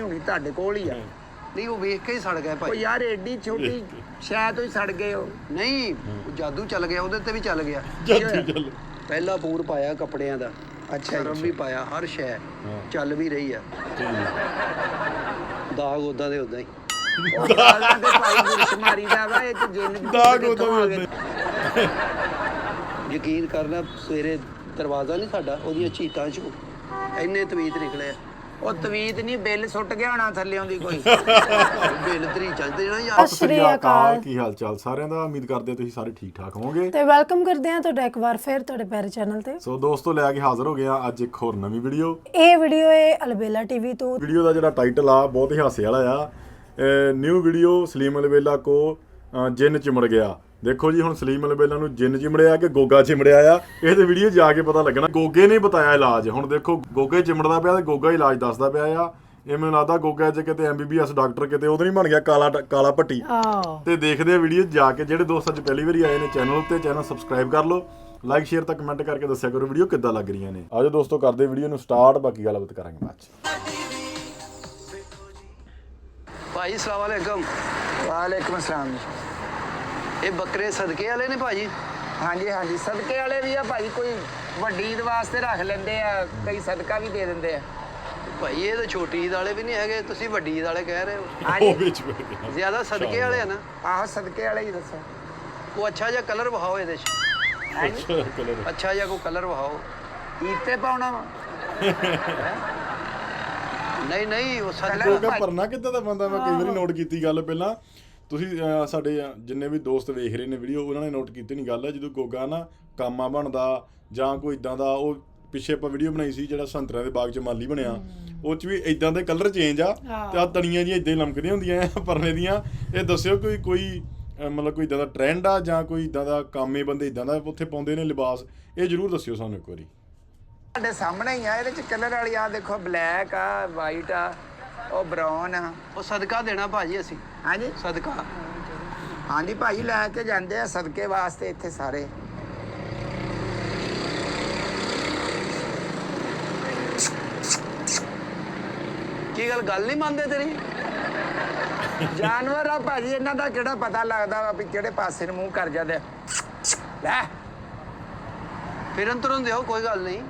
ਹੋਣੀ ਤੁਹਾਡੇ ਕੋਲ ਹੀ ਆ। ਨਹੀਂ ਉਹ ਵੇਖ ਕੇ ਹੀ ਸੜ ਗਿਆ ਉਹ ਭਾਈ। ਯਾਰ ਏਡੀ ਛੋਟੀ ਸ਼ਾਇਦ ਹੀ ਸੜ ਗਏ ਹੋ। ਨਹੀਂ ਉਹ ਜਾਦੂ ਚੱਲ ਗਿਆ, ਉਹਦੇ ਤੇ ਵੀ ਚੱਲ ਗਿਆ। ਜਾਦੂ ਚੱਲ ਪਹਿਲਾ ਪੂਰ ਪਾਇਆ ਕੱਪੜਿਆਂ ਦਾ, ਅੱਛਾ ਸਰਮ ਵੀ ਪਾਇਆ, ਹਰ ਸ਼ੈ ਚੱਲ ਵੀ ਰਹੀ ਆ। ਦਾਗ ਉਦਾਂ ਦੇ ਉਦਾਂ ਹੀ। ਉਹ ਦਾਲਾਂ ਤੇ ਭਾਈ ਗੁਰਸ਼ਮਾਰੀ ਦਾ ਵਾ, ਇਹ ਤੇ ਜਿੰਨ ਦਾਗ ਉਦੋਂ ਵੀ ਯਕੀਨ ਕਰਨਾ, ਸਵੇਰੇ ਦਰਵਾਜ਼ਾ ਨਹੀਂ ਸਾਡਾ, ਉਹਦੀਆਂ ਚੀਤਾਂ 'ਚ ਇੰਨੇ ਤਵੀਤ ਨਿਕਲੇ ਆ। ਉਹ ਤਵੀਤ ਨਹੀਂ, ਬਿੱਲ ਸੁੱਟ ਗਿਆ ਹੋਣਾ ਥੱਲਿਓਂ ਦੀ ਕੋਈ। ਬਿੱਲ ਤਰੀ ਚੱਲਦੇ ਨਾ ਯਾਰ। ਸਤਿ ਸ਼੍ਰੀ ਅਕਾਲ, ਕੀ ਹਾਲ ਚਾਲ ਸਾਰਿਆਂ ਦਾ। ਉਮੀਦ ਕਰਦੇ ਹਾਂ ਤੁਸੀਂ ਸਾਰੇ ਠੀਕ ਠਾਕ ਹੋਵੋਗੇ ਤੇ ਵੈਲਕਮ ਕਰਦੇ ਹਾਂ ਤੁਹਾਡਾ ਇੱਕ ਵਾਰ ਫਿਰ ਤੁਹਾਡੇ ਪਿਆਰੇ ਚੈਨਲ ਤੇ। ਸੋ ਦੋਸਤੋ ਲੈ ਕੇ ਹਾਜ਼ਰ ਹੋ ਗਏ ਆ ਅੱਜ ਇੱਕ ਹੋਰ ਨਵੀਂ ਵੀਡੀਓ। ਇਹ ਵੀਡੀਓ ਹੈ ਅਲਬੇਲਾ ਟੀਵੀ ਤੋਂ। ਵੀਡੀਓ ਦਾ ਜਿਹੜਾ ਟਾਈਟਲ ਆ ਬਹੁਤ ਹੀ ਹਾਸੇ ਵਾਲਾ ਆ। ਨਿਊ ਵੀਡੀਓ ਸਲੀਮ ਅਲਬੇਲਾ ਕੋ ਜਿੰਨ ਚਿਮੜ ਗਿਆ। ਦੇਖੋ ਜੀ ਹੁਣ ਸਲੀਮ ਅਲਬੇਲਾ ਨੂੰ ਜਿੰਨ ਚਿਮੜਿਆ ਕਿ ਗੋਗਾ ਚਿਮੜਿਆ ਆ, ਇਹ ਤੇ ਵੀਡੀਓ ਜਾ ਕੇ ਪਤਾ ਲੱਗਣਾ। ਗੋਗੇ ਨੇ ਬਤਾਇਆ ਇਲਾਜ। ਹੁਣ ਦੇਖੋ ਗੋਗੇ ਚਿਮੜਦਾ ਪਿਆ ਤੇ ਗੋਗਾ ਇਲਾਜ ਦੱਸਦਾ ਪਿਆ ਆ। ਇਹ ਮੈਨੂੰ ਲੱਗਦਾ ਗੋਗਾ ਚ ਕਿਤੇ MBBS ਡਾਕਟਰ ਕਿਤੇ ਉਹਦੇ ਨਹੀਂ ਬਣ ਗਿਆ ਕਾਲਾ ਪੱਟੀ। ਤੇ ਦੇਖਦੇ ਆ ਵੀਡੀਓ ਜਾ ਕੇ। ਜਿਹੜੇ ਦੋਸਤ ਅੱਜ ਪਹਿਲੀ ਵਾਰੀ ਆਏ ਨੇ ਚੈਨਲ ਉੱਤੇ, ਚੈਨਲ ਸਬਸਕ੍ਰਾਈਬ ਕਰ ਲਓ, ਲਾਈਕ ਸ਼ੇਅਰ ਤਾਂ ਕਮੈਂਟ ਕਰਕੇ ਦੱਸਿਆ ਕਰੋ ਵੀਡੀਓ ਕਿੱਦਾਂ ਲੱਗ ਰਹੀਆਂ ਨੇ। ਆਜੋ ਦੋਸਤੋ ਕਰਦੇ ਵੀਡੀਓ ਨੂੰ ਸਟਾਰਟ, ਬਾਕੀ ਗੱਲਬਾਤ ਕਰਾਂਗੇ ਬਾਅਦ ਚ। ਭਾਈ ਸਲਾਮ ਵਾਲੇਕਮ। ਵਾਲੇਕੁਮ ਅਸਲਾਮ ਜੀ। ਇਹ ਬੱਕਰੇ ਸਦਕੇ ਵਾਲੇ ਨੇ ਭਾਜੀ? ਹਾਂਜੀ ਹਾਂਜੀ, ਸਦਕੇ ਵਾਲੇ ਵੀ ਆ ਭਾਈ। ਕੋਈ ਵੱਡੀ ਈਦ ਵਾਸਤੇ ਰੱਖ ਲੈਂਦੇ ਆ, ਕਈ ਸਦਕਾ ਵੀ ਦੇ ਦਿੰਦੇ ਆ। ਭਾਈ ਇਹ ਤਾਂ ਛੋਟੀ ਈਦ ਵਾਲੇ ਵੀ ਨਹੀਂ ਹੈਗੇ, ਤੁਸੀਂ ਵੱਡੀ ਈਦ ਵਾਲੇ ਕਹਿ ਰਹੇ ਹੋ। ਉਹ ਹਾਂਜੀ, ਵਿੱਚ ਬੈਠ ਗਿਆ। ਜ਼ਿਆਦਾ ਸਦਕੇ ਵਾਲੇ ਆ ਨਾ। ਆਹੋ ਸਦਕੇ ਵਾਲੇ ਹੀ ਦੱਸੋ। ਉਹ ਅੱਛਾ ਜਿਹਾ ਕਲਰ ਵਹਾਓ ਇਹਦੇ 'ਚ। ਹਾਂਜੀ, ਕਲਰ ਅੱਛਾ ਜਿਹਾ ਕੋਈ ਕਲਰ ਵਹਾਓ। ਈਦ ਤੇ ਪਾਉਣਾ ਵਾ। ਨਹੀਂ ਨਹੀਂ ਉਹ ਕਲਰ ਗੋਗਾ ਸਦਕਾ। ਭਰਨਾ ਕਿੱਦਾਂ ਦਾ ਬੰਦਾ। ਮੈਂ ਕਈ ਵਾਰੀ ਨੋਟ ਕੀਤੀ ਗੱਲ ਪਹਿਲਾਂ। ਤੁਸੀਂ ਸਾਡੇ ਜਿੰਨੇ ਵੀ ਦੋਸਤ ਵੇਖ ਰਹੇ ਨੇ ਵੀਡੀਓ, ਉਹਨਾਂ ਨੇ ਨੋਟ ਕੀਤੀ ਨਹੀਂ ਗੱਲ। ਜਦੋਂ ਗੋਗਾ ਨਾ ਕਾਮਾ ਬਣਦਾ ਜਾਂ ਕੋਈ ਇਦਾਂ ਦਾ, ਉਹ ਪਿੱਛੇ ਆਪਾਂ ਵੀਡੀਓ ਬਣਾਈ ਸੀ ਜਿਹੜਾ ਸੰਤਰਿਆਂ ਦੇ ਬਾਗ 'ਚ ਮਾਲੀ ਬਣਿਆ, ਉਹ 'ਚ ਵੀ ਇਦਾਂ ਦੇ ਕਲਰ ਚੇਂਜ ਆ ਤੇ ਆ ਤਣੀਆਂ ਜਿਹੀਆਂ ਇਦਾਂ ਹੀ ਲਮਕਦੀਆਂ ਹੁੰਦੀਆਂ ਆ ਪਰਨੇ ਦੀਆਂ। ਇਹ ਦੱਸਿਓ ਕੋਈ ਮਤਲਬ ਕੋਈ ਇਦਾਂ ਦਾ ਟ੍ਰੈਂਡ ਆ ਜਾਂ ਕੋਈ ਇਦਾਂ ਦਾ ਕਾਮੇ ਬੰਦੇ ਇਦਾਂ ਦਾ ਉੱਥੇ ਪਾਉਂਦੇ ਨੇ ਲਿਬਾਸ, ਇਹ ਜ਼ਰੂਰ ਦੱਸਿਓ ਸਾਨੂੰ ਇੱਕ ਵਾਰੀ। ਸਾਡੇ ਸਾਹਮਣੇ ਹੀ ਆ। ਇਹਦੇ ਚ ਕਲਰ ਵਾਲੀ ਆ ਦੇਖੋ, ਬਲੈਕ ਆ, ਵਾਈਟ ਆ, ਉਹ ਬਰਾਊਨ ਆ। ਉਹ ਸਦਕਾ ਦੇਣਾ ਭਾਜੀ ਅਸੀਂ। ਹਾਂਜੀ ਸਦਕਾ। ਹਾਂਜੀ ਭਾਈ, ਲੈ ਕੇ ਜਾਂਦੇ ਆ ਸਦਕੇ ਵਾਸਤੇ ਇੱਥੇ ਸਾਰੇ। ਕੀ ਗੱਲ ਨਹੀਂ ਮੰਨਦੇ ਤੇਰੀ? ਜਾਨਵਰ ਆ ਭਾਜੀ, ਇਹਨਾਂ ਦਾ ਕਿਹੜਾ ਪਤਾ ਲੱਗਦਾ ਵਾ ਵੀ ਕਿਹੜੇ ਪਾਸੇ ਨੂੰ ਮੂੰਹ ਕਰ ਜਾਂਦੇ ਆ। ਲੈ ਫਿਰਨ ਤੁਰਨ ਦਿਓ, ਕੋਈ ਗੱਲ ਨਹੀਂ।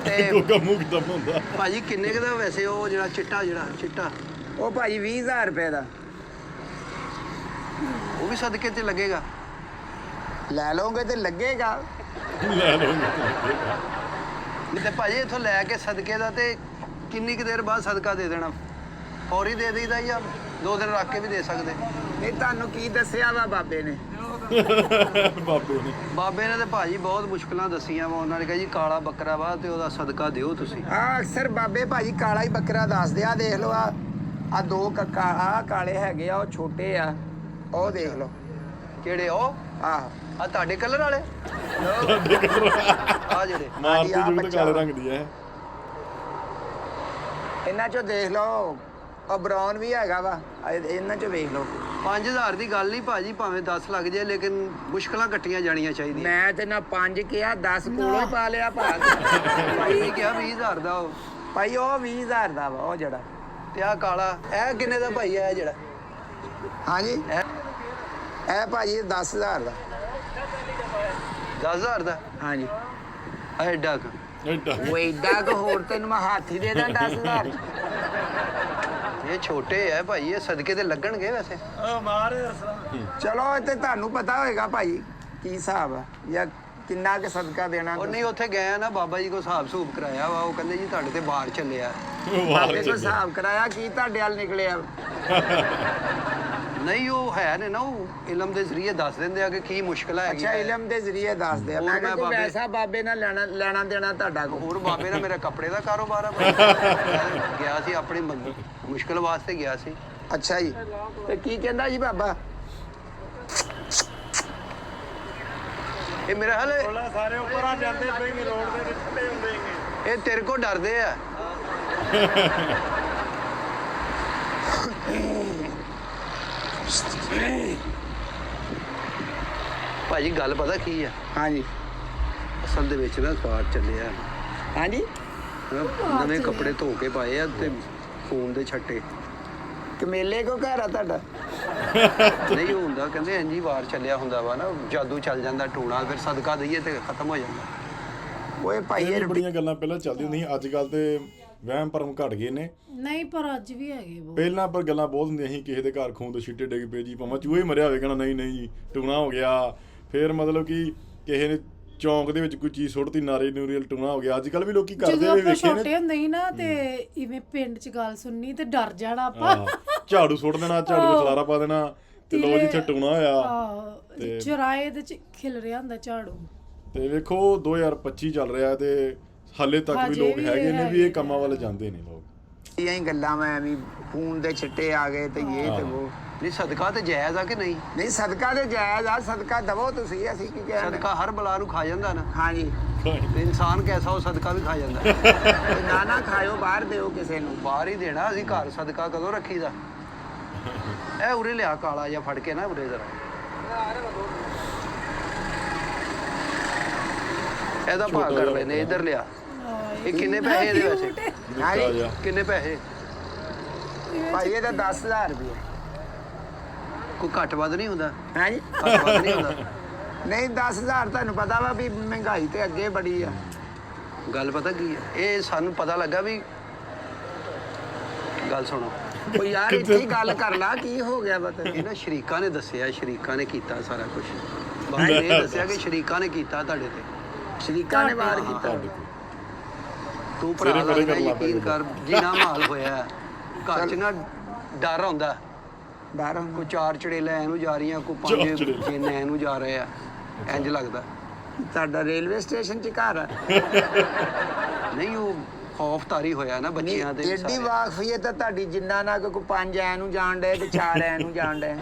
ਤੇ ਗੋਗਾ ਮੂੰਹ ਕਿੱਦਾਂ ਹੁੰਦਾ। ਭਾਜੀ ਕਿੰਨੇ ਕੁ ਦਾ ਵੈਸੇ ਉਹ ਜਿਹੜਾ ਚਿੱਟਾ ਉਹ ਭਾਜੀ 20,000 ਰੁਪਏ ਦਾ। ਉਹ ਵੀ ਸਦਕੇ ਤੇ ਲੱਗੇਗਾ? ਲੈ ਲਓਗੇ ਤੇ ਲੱਗੇਗਾ। ਲੈ ਲਓ ਨਹੀਂ ਤੇ ਭਾਜੀ ਇੱਥੋਂ ਲੈ ਕੇ ਸਦਕੇ ਦਾ ਤੇ ਕਿੰਨੀ ਕੁ ਦੇਰ ਬਾਅਦ ਸਦਕਾ ਦੇ ਦੇਣਾ? ਫੌਰੀ ਦੇ ਦੇਈਦਾ ਜਾਂ 2 ਦਿਨ ਰੱਖ ਕੇ ਵੀ ਦੇ ਸਕਦੇ? ਇਹ ਤੁਹਾਨੂੰ ਕੀ ਦੱਸਿਆ ਵਾ ਬਾਬੇ ਨੇ? ਬਾਬੇ ਨੇ ਤੇ ਭਾਜੀ ਬਹੁਤ ਮੁਸ਼ਕਲਾਂ ਦੱਸੀਆਂ ਵਾ। ਉਹਨਾਂ ਨੇ ਕਿਹਾ ਜੀ ਕਾਲਾ ਬੱਕਰਾ ਵਾ ਤੇ ਉਹਦਾ ਸਦਕਾ ਦਿਓ ਤੁਸੀਂ। ਆ ਅਕਸਰ ਬਾਬੇ ਭਾਜੀ ਕਾਲਾ ਹੀ ਬੱਕਰਾ ਦੱਸਦੇ ਆ। ਦੇਖ ਲਓ ਆ 2 ਆ ਕਾਲੇ ਹੈਗੇ ਆ, ਉਹ ਛੋਟੇ ਆ, ਉਹ ਦੇਖ ਲਓ। ਕਿਹੜੇ? ਉਹ ਆਹ ਆ ਤੁਹਾਡੇ ਕਲਰ ਵਾਲੇ? ਆ ਜਿਹੜੇ ਮਾਰਤੀ ਆਹ ਜੁਗਤ ਬੱਚਾ ਕਾਲੇ ਰੰਗ ਦੀ ਹੈ। ਇਹਨਾਂ ਚੋਂ ਦੇਖ ਲਓ, ਉਹ ਬਰਾਊਨ ਵੀ ਹੈਗਾ ਵਾ, ਇਹਨਾਂ ਚੋਂ ਵੇਖ ਲਓ। 5000 ਦੀ ਗੱਲ ਨਹੀਂ ਭਾਜੀ, ਭਾਵੇਂ 10 ਲੱਗ ਜਾਏ, ਲੇਕਿਨ ਮੁਸ਼ਕਲਾਂ ਕੱਟੀਆਂ ਜਾਣੀਆਂ ਚਾਹੀਦੀਆਂ। ਮੈਂ ਤੇ ਨਾ 5 ਕਿਹਾ, 10 ਕੋਲੋਂ ਹੀ ਪਾ ਲਿਆ ਭਾਗ। ਭਾਈ ਕਿਹਾ 20,000 ਦਾ ਉਹ। ਭਾਈ ਉਹ 20,000 ਦਾ ਵਾ ਉਹ ਜਿਹੜਾ। ਤੇ ਆ ਕਾਲਾ ਇਹ ਕਿੰਨੇ ਦਾ ਭਾਈ? ਇਹ ਜਿਹੜਾ ਹਾਂਜੀ ਇਹ ਭਾਜੀ 10,000 ਦਾ। 10,000 ਦਾ? ਹਾਂਜੀ। ਐਡਾ ਕੁ? ਉਹ ਏਡਾ ਕੁ ਹੋਰ ਤੈਨੂੰ ਮੈਂ ਹਾਥੀ ਦੇ ਦਾਂ 10,000। ਇਹ ਛੋਟੇ ਐ ਭਾਈ, ਇਹ ਸਦਕੇ ਤੇ ਲੱਗਣਗੇ ਵੈਸੇ। ਚਲੋ ਇਹ ਤੇ ਤੁਹਾਨੂੰ ਪਤਾ ਹੋਏਗਾ ਭਾਈ ਕੀ ਹਿਸਾਬ ਆ ਜਾਂ ਕਿੰਨਾ ਕੁ ਸਦਕਾ ਦੇਣਾ। ਉਹ ਨਹੀਂ, ਉੱਥੇ ਗਏ ਨਾ ਬਾਬਾ ਜੀ ਕੋ ਹਿਸਾਬ ਸੂਬ ਕਰਾਇਆ ਵਾ। ਉਹ ਕਹਿੰਦੇ ਜੀ ਤੁਹਾਡੇ ਤੇ ਬਾਹਰ ਚੱਲਿਆ। ਬਾਬੇ ਕੋਲ ਹਿਸਾਬ ਕਰਾਇਆ, ਕੀ ਤੁਹਾਡੇ ਵੱਲ ਨਿਕਲਿਆ? ਨਹੀਂ ਉਹ ਹੈ ਨੇ ਨਾ, ਉਹ ਇਲਮ ਦੇ ਜ਼ਰੀਏ ਦੱਸ ਦਿੰਦੇ ਆ ਕਿ ਕੀ ਮੁਸ਼ਕਲ ਹੈਗੀ। ਅੱਛਾ, ਇਲਮ ਦੇ ਜ਼ਰੀਏ ਦੱਸਦੇ ਆ। ਮੈਂ ਕਿਹਾ ਕੋਈ ਵੈਸਾ ਬਾਬੇ ਨਾਲ ਲੈਣਾ ਦੇਣਾ ਤੁਹਾਡਾ ਕੋ? ਹੋਰ ਬਾਬੇ ਦਾ ਮੇਰਾ ਕੱਪੜੇ ਦਾ ਕਾਰੋਬਾਰ ਆ। ਗਿਆ ਸੀ ਆਪਣੀ ਮੁਸ਼ਕਲ ਵਾਸਤੇ ਗਿਆ ਸੀ। ਅੱਛਾ ਜੀ, ਤੇ ਕੀ ਕਹਿੰਦਾ ਜੀ ਬਾਬਾ? ਇਹ ਮੇਰਾ ਹਾਲ ਸਾਰੇ ਉੱਪਰ ਆ ਜਾਂਦੇ ਪਏ ਰੋਡ ਦੇ ਵਿੱਚ ਖੜੇ ਹੁੰਦੇ ਨੇ। ਇਹ ਤੇਰੇ ਕੋ ਡਰਦੇ ਆ। ਭਾਜੀ ਗੱਲ ਪਤਾ ਕੀ ਆ? ਹਾਂਜੀ ਅਸਲ ਦੇ ਵਿੱਚ ਨਾ ਸਵਾਦ ਚੱਲਿਆ। ਹਾਂਜੀ ਨਵੇਂ ਕੱਪੜੇ ਧੋ ਕੇ ਪਾਏ ਆ ਤੇ ਖੂਨ ਦੇ ਛੱਟੇ। ਕਮੇਲੇ ਕੋ ਘਰ ਆ ਤੁਹਾਡਾ? ਨਹੀਂ ਹੁੰਦਾ, ਕਹਿੰਦੇ ਇੰਜੀ ਵਾਰ ਚੱਲਿਆ ਹੁੰਦਾ ਵਾ ਨਾ, ਜਾਦੂ ਚੱਲ ਜਾਂਦਾ ਟੂਣਾ, ਫਿਰ ਸਦਕਾ ਦਈਏ ਤੇ ਖਤਮ ਹੋ ਜਾਂਦਾ। ਓਏ ਭਾਈ ਇਹ ਬੜੀਆਂ ਗੱਲਾਂ ਪਹਿਲਾਂ ਚੱਲਦੀਆਂ ਹੁੰਦੀਆਂ, ਅੱਜ ਕੱਲ ਤੇ ਵਹਿਮ ਭਰਮ ਘਟ ਗਏ ਨੇ। ਨਹੀਂ ਪਰ ਅੱਜ ਵੀ ਹੈਗੇ ਬਹੁਤ। ਪਹਿਲਾਂ ਪਰ ਗੱਲਾਂ ਬਹੁਤ ਹੁੰਦੀਆਂ ਸੀ, ਕਿਸੇ ਦੇ ਘਰ ਖੂਨ ਦੇ ਛਿੱਟੇ ਡਿੱਗ ਪਏ ਜੀ, ਭਾਵੇਂ ਚੂਹੇ ਮਰਿਆ ਹੋਵੇ, ਕਹਿਣਾ ਨਹੀਂ ਨਹੀਂ ਜੀ ਟੂਣਾ ਹੋ ਗਿਆ। ਫਿਰ ਮਤਲਬ ਕਿ ਕਿਸੇ ਨੇ ਚੌਂਕ ਦੇ ਵਿੱਚ ਕੋਈ ਚੀਜ਼ ਸੁੱਟਤੀ, ਨਾਰੇ ਨੂਰੀਅਲ ਟੂਣਾ ਹੋ ਗਿਆ। ਅੱਜ ਕੱਲ ਵੀ ਲੋਕੀ ਕਰਦੇ ਜਦੋਂ ਹੋਏ ਆਪਾਂ ਵੇਖੇ ਛੋਟੇ ਨੇ। ਹੁੰਦੇ ਸੀ ਨਾ ਤੇ ਇਵੇਂ ਪਿੰਡ 'ਚ ਗੱਲ ਸੁਣਨੀ ਤੇ ਡਰ ਜਾਣਾ ਆਪਾਂ। ਝਾੜੂ ਸੁੱਟ ਦੇਣਾ, ਝਾੜੂ ਦਾ ਖਲਾਰਾ ਪਾ ਦੇਣਾ ਤੇ ਲੋ ਜਿੱਥੇ ਟੂਣਾ ਹੋਇਆ। ਚੁਰਾਏ ਦੇ 'ਚ ਖਿਲ ਰਿਹਾ ਹੁੰਦਾ ਝਾੜੂ। ਤੇ ਵੇਖੋ 2025 ਚੱਲ ਰਿਹਾ ਤੇ ਹਾਲੇ ਤੱਕ ਵੀ ਲੋਕ ਹੈਗੇ ਨੇ ਵੀ ਇਹ ਕੰਮਾਂ ਵੱਲ ਜਾਂਦੇ ਨੇ ਲੋਕ। ਇਹ ਗੱਲਾਂ ਮੈਂ ਵੀ ਖੂਨ ਦੇ ਛਿੱਟੇ ਆ ਗਏ ਤੇ ਇਹ ਤੇ ਉਹ। ਨਹੀਂ ਸਦਕਾ ਤੇ ਜਾਇਜ਼ ਆ ਕਿ ਨਹੀਂ? ਨਹੀਂ ਸਦਕਾ ਤੇ ਜਾਇਜ਼ ਆ, ਸਦਕਾ ਦਵੋ ਤੁਸੀਂ, ਅਸੀਂ ਕੀ ਕਹਿਣਾ। ਸਦਕਾ ਹਰ ਬਲਾ ਨੂੰ ਖਾ ਜਾਂਦਾ ਨਾ। ਹਾਂਜੀ ਤੇ ਇਨਸਾਨ ਕੈਸਾ ਉਹ ਸਦਕਾ ਵੀ ਖਾ ਜਾਂਦਾ। ਤੇ ਨਾ ਖਾਇਓ, ਬਾਹਰ ਦਿਓ ਕਿਸੇ ਨੂੰ। ਬਾਹਰ ਹੀ ਦੇਣਾ, ਅਸੀਂ ਘਰ ਸਦਕਾ ਕਦੋਂ ਰੱਖੀਦਾ? ਇਹ ਉਰੇ ਲਿਆ ਕਾਲਾ ਜਿਹਾ ਫੜ ਕੇ ਨਾ, ਉਰੇ ਜ਼ਰਾ ਇਹਦਾ ਭਾਅ ਕਰ ਲੈਨੇ, ਇੱਧਰ ਲਿਆ। ਇਹ ਕਿੰਨੇ ਪੈਸੇ ਇਹਦੇ ਵੈਸੇ? ਹਾਂਜੀ ਕਿੰਨੇ ਪੈਸੇ? ਭਾਈ ਇਹ ਤਾਂ 10,000 ਰੁਪਏ। ਕੋਈ ਘੱਟ ਵੱਧ ਨਹੀਂ ਹੁੰਦਾ? ਹਾਂਜੀ ਘੱਟ ਵੱਧ ਨਹੀਂ ਹੁੰਦਾ? ਨਹੀਂ 10,000 ਤੁਹਾਨੂੰ ਪਤਾ ਵਾ ਵੀ ਮਹਿੰਗਾਈ ਤੇ ਅੱਗੇ ਬੜੀ ਆ। ਗੱਲ ਪਤਾ ਕੀ ਹੈ, ਇਹ ਸਾਨੂੰ ਪਤਾ ਲੱਗਾ ਵੀ, ਗੱਲ ਸੁਣੋ। ਉਹ ਯਾਰ ਇੱਥੇ ਹੀ ਗੱਲ ਕਰ ਲਾ, ਕੀ ਹੋ ਗਿਆ ਬਤ? ਇਹ ਨਾ ਸ਼ਰੀਕਾਂ ਨੇ ਦੱਸਿਆ, ਸ਼ਰੀਕਾਂ ਨੇ ਕੀਤਾ ਸਾਰਾ ਕੁਝ। ਬਾਹਰ ਇਹ ਦੱਸਿਆ ਕਿ ਸ਼ਰੀਕਾਂ ਨੇ ਕੀਤਾ ਤੁਹਾਡੇ ਤੇ। ਸ਼ਰੀਕਾਂ ਨੇ ਵਾਰ ਕੀਤਾ। ਤੂੰ ਭਰਾ ਲੱਗਦਾ ਯਕੀਨ ਕਰ, ਜੀਣਾ ਮਾਲ ਹੋਇਆ ਘਰ 'ਚ ਨਾ। ਡਰ ਆਉਂਦਾ, ਬਾਹਰੋਂ ਕੋਈ 4 ਚੜੇਲਾਂ ਐਨੂੰ ਜਾ ਰਹੀਆਂ, ਕੋਈ 5 ਚੇਨੇ ਐਨੂੰ ਜਾ ਰਹੇ ਆ, ਇੰਜ ਲੱਗਦਾ। ਤੁਹਾਡਾ ਰੇਲਵੇ ਸਟੇਸ਼ਨ 'ਚ ਘਰ ਆ? ਨਹੀਂ ਉਹ ਖੌਫ ਤਾਰੀ ਹੋਇਆ ਨਾ ਬੱਚਿਆਂ ਦੇ ਏਡੀ ਵਾਕਫੀਅਤ ਤਾਂ ਤੁਹਾਡੀ, ਜਿੰਨਾ ਨਾ ਕੋਈ 5 ਐ ਨੂੰ ਜਾਣ ਡਏ ਤੇ 4 ਐ ਨੂੰ ਜਾਣ ਡਏ।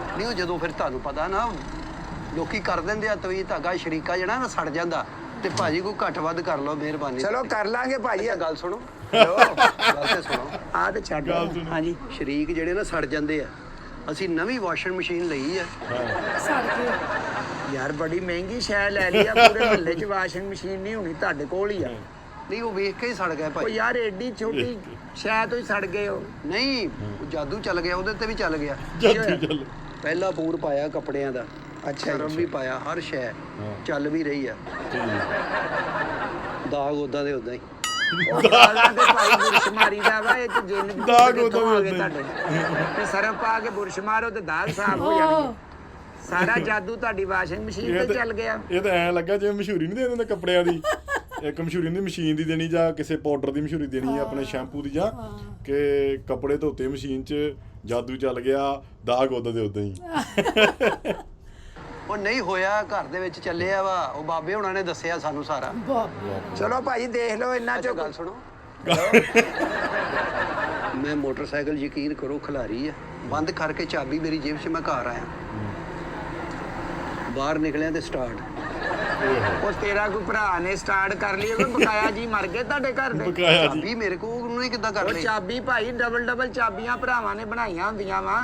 ਨਹੀਂ ਉਹ ਜਦੋਂ ਫਿਰ ਤੁਹਾਨੂੰ ਪਤਾ ਨਾ, ਲੋਕੀ ਕਰ ਦਿੰਦੇ ਆ ਤਵੀ ਧਾਗਾ, ਸ਼ਰੀਕਾ ਜਿਹੜਾ ਨਾ ਸੜ ਜਾਂਦਾ। ਤੇ ਭਾਜੀ ਕੋਈ ਘੱਟ ਵੱਧ ਕਰ ਲਓ ਮਿਹਰਬਾਨੀ। ਚਲੋ ਕਰ ਲਾਂਗੇ ਭਾਜੀ। ਗੱਲ ਸੁਣੋ, ਲਓ ਗੱਲ ਤੇ ਸੁਣੋ। ਆ ਤੇ ਛੱਡ। ਹਾਂਜੀ ਸ਼ਰੀਕ ਜਿਹੜੇ ਨਾ ਸੜ ਜਾਂਦੇ ਆ, ਅਸੀਂ ਨਵੀਂ ਵਾਸ਼ਿੰਗ ਮਸ਼ੀਨ ਲਈ ਆ। ਸੜ ਕੇ ਯਾਰ ਬੜੀ ਮਹਿੰਗੀ ਸ਼ੈ ਲੈ ਲਈ ਆ, ਪੂਰੇ ਮਹੱਲੇ 'ਚ ਵਾਸ਼ਿੰਗ ਮਸ਼ੀਨ ਨਹੀਂ ਹੋਣੀ, ਤੁਹਾਡੇ ਕੋਲ ਹੀ ਆ। ਨਹੀਂ ਉਹ ਵੇਖ ਕੇ ਹੀ ਸੜ ਗਿਆ ਉਹ ਭਾਈ। ਯਾਰ ਏਡੀ ਛੋਟੀ ਸ਼ੈ ਤੋਂ ਹੀ ਸੜ ਗਏ ਹੋ। ਨਹੀਂ ਉਹ ਜਾਦੂ ਚੱਲ ਗਿਆ, ਉਹਦੇ ਤੇ ਵੀ ਚੱਲ ਗਿਆ। ਚੱਲ ਪਹਿਲਾ ਪੂਰ ਪਾਇਆ ਕੱਪੜਿਆਂ ਦਾ, ਅੱਛਾ ਸਰਫ ਵੀ ਪਾਇਆ, ਹਰ ਸ਼ੈ ਚੱਲ ਵੀ ਰਹੀ ਆ। ਦਾਗ ਉਦਾਂ ਦੇ ਉਦਾਂ ਹੀ। ਉਹ ਦਾਲਾਂ ਤੇ ਭਾਈ ਬੁਰਸ਼ ਮਾਰੀਦਾ ਵਾ, ਇਹ ਤੇ ਜਿੰਨ ਦਾਗ ਕਿੱਥੋਂ ਉਦੋਂ ਆ ਗਏ ਦੇ ਤੁਹਾਡੇ? ਤੇ ਸਰਫ ਪਾ ਕੇ ਬੁਰਸ਼ ਮਾਰੋ ਤੇ ਦਾਗ ਸਾਫ਼ ਹੋ ਜਾਣਗੇ। ਸਾਰਾ ਜਾਦੂ ਤੁਹਾਡੀ ਵਾਸ਼ਿੰਗ ਮਸ਼ੀਨ ਤੇ ਚੱਲ ਗਿਆ। ਇਹ ਤਾਂ ਐਂ ਲੱਗਾ ਜਿਵੇਂ ਮਸ਼ਹੂਰੀ ਨਹੀਂ ਦੇ ਦਿੰਦੇ ਕੱਪੜਿਆਂ ਦੀ। ਇੱਕ ਮਸ਼ਹੂਰੀ ਦੀ ਮਸ਼ੀਨ ਦੀ ਦੇਣੀ ਜਾਂ ਕਿਸੇ ਪਾਊਡਰ ਦੀ ਮਸ਼ਹੂਰੀ ਦੇਣੀ ਹੈ, ਆਪਣੇ ਸ਼ੈਂਪੂ ਦੀ, ਜਾਂ ਕਿ ਕੱਪੜੇ ਧੋਤੇ ਮਸ਼ੀਨ 'ਚ ਜਾਦੂ ਚੱਲ ਗਿਆ, ਦਾਗ ਉਦਾਂ ਦੇ ਉਦਾਂ ਹੀ। ਉਹ ਨਹੀਂ ਹੋਇਆ, ਘਰ ਦੇ ਵਿੱਚ ਚੱਲਿਆ ਵਾ। ਉਹ ਬਾਬੇ ਹੁਣਾਂ ਨੇ ਦੱਸਿਆ ਸਾਨੂੰ ਸਾਰਾ। ਚਲੋ ਭਾਜੀ ਦੇਖ ਲਓ ਇਹਨਾਂ ਅੱਛਾ ਚੋਂ। ਗੱਲ ਸੁਣੋ, ਮੈਂ ਮੋਟਰਸਾਈਕਲ ਯਕੀਨ ਕਰੋ ਖਿਲਾਰੀ ਆ, ਬੰਦ ਕਰਕੇ ਚਾਬੀ ਮੇਰੀ ਜੇਬ 'ਚ, ਮੈਂ ਘਰ ਆਇਆ, ਬਾਹਰ ਨਿਕਲਿਆ ਤੇ ਸਟਾਰਟ। ਉਹ ਤੇਰਾ ਕੋਈ ਭਰਾ ਨੇ ਸਟਾਰਟ ਕਰ ਲਈ, ਉਹ ਬਕਾਇਆ ਜੀ ਮਰ ਗਏ ਤੁਹਾਡੇ ਘਰ ਦੇ। ਬਕਾਇਆ ਜੀ। ਚਾਬੀ ਮੇਰੇ ਕੋਲ, ਉਹਨੂੰ ਹੀ ਕਿੱਦਾਂ ਕਰ ਉਹ ਲਈ? ਚਾਬੀ ਭਾਈ ਡਬਲ ਚਾਬੀਆਂ ਭਰਾਵਾਂ ਨੇ ਬਣਾਈਆਂ ਹੁੰਦੀਆਂ ਵਾ।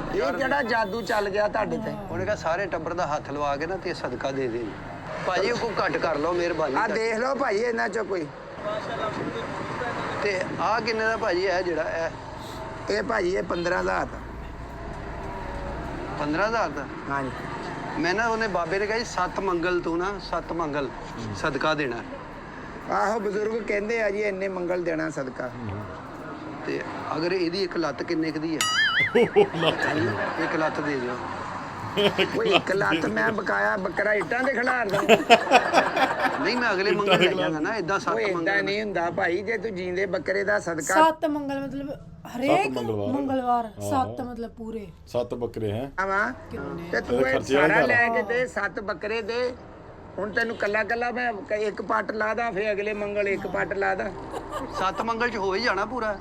ਇਹ ਜਿਹੜਾ ਜਾਦੂ ਚੱਲ ਗਿਆ ਤੁਹਾਡੇ ਤੇ। ਉਹਨੇ ਕਿਹਾ ਸਾਰੇ ਟੱਬਰ ਦਾ ਹੱਥ ਲਵਾ ਕੇ ਨਾ ਤੇ ਸਦਕਾ ਦੇ ਦੇ। ਭਾਜੀ ਉਹ ਘੱਟ ਕਰ ਲਓ ਮਿਹਰਬਾਨੀ। ਆ ਦੇਖ ਲਓ ਭਾਈ ਇਹਨਾਂ ਚੋਂ ਕੋਈ। ਤੇ ਆਹ ਕਿੰਨੇ ਦਾ ਭਾਜੀ? ਇਹ ਜਿਹੜਾ ਇਹ ਭਾਜੀ ਇਹ 15,000 ਦਾ। 15,000 ਦਾ? ਹਾਂਜੀ ਮੈਂ ਨਾ, ਉਹਨੇ ਬਾਬੇ ਨੇ ਕਿਹਾ 7 ਮੰਗਲ ਤੂੰ ਨਾ, 7 ਮੰਗਲ ਸਦਕਾ ਦੇਣਾ। ਆਹੋ ਬਜ਼ੁਰਗ ਕਹਿੰਦੇ ਆ ਜੀ ਇੰਨੇ ਮੰਗਲ ਦੇਣਾ ਸਦਕਾ। ਤੇ ਅਗਰ ਇਹਦੀ ਇੱਕ ਲੱਤ ਕਿੰਨੇ ਕੁ ਦੀ ਹੈ? ਇੱਕ ਲੱਤ ਦੇ ਦਿਓ। ਕੋਈ 1 ਲੱਖ ਮੈਂ ਬਕਾਇਆ ਬੱਕਰਾ ਇੱਟਾਂ ਦੇ ਖਿਲਾਰਦਾ। ਨਹੀਂ ਮੈਂ ਅਗਲੇ ਮੰਗਲ ਲੈ ਜਾਗਾ ਨਾ, ਇਦਾਂ 7 ਉਹ ਏਦਾਂ ਮੰਗਲ ਨਹੀਂ ਹੁੰਦਾ ਭਾਈ, ਜੇ ਤੂੰ ਜੀਂਦੇ ਬੱਕਰੇ ਦਾ ਸਦਕਾ। 7 ਮੰਗਲ ਮਤਲਬ ਹਰੇਕ ਮੰਗਲਵਾਰ 7 ਮਤਲਬ ਪੂਰੇ 7 ਬੱਕਰੇ ਹੈ ਆਵਾਂ ਤੇ ਤੂੰ ਇਹ ਖਰਚੇ ਵਾਲਾ ਸਾਰਾ ਘਰ ਆ। ਲੈ ਕੇ ਤੇ 7 ਬੱਕਰੇ ਦੇ। ਹੁਣ ਤੈਨੂੰ ਕੱਲਾ ਮੈਂ ਇੱਕ ਪੱਟ ਲਾ ਦਾਂ, ਫਿਰ ਅਗਲੇ ਮੰਗਲ ਇੱਕ ਪੱਟ ਲਾ ਦਾਂ। 7 ਮੰਗਲ 'ਚ ਹੋ ਹੀ ਜਾਣਾ ਪੂਰਾ।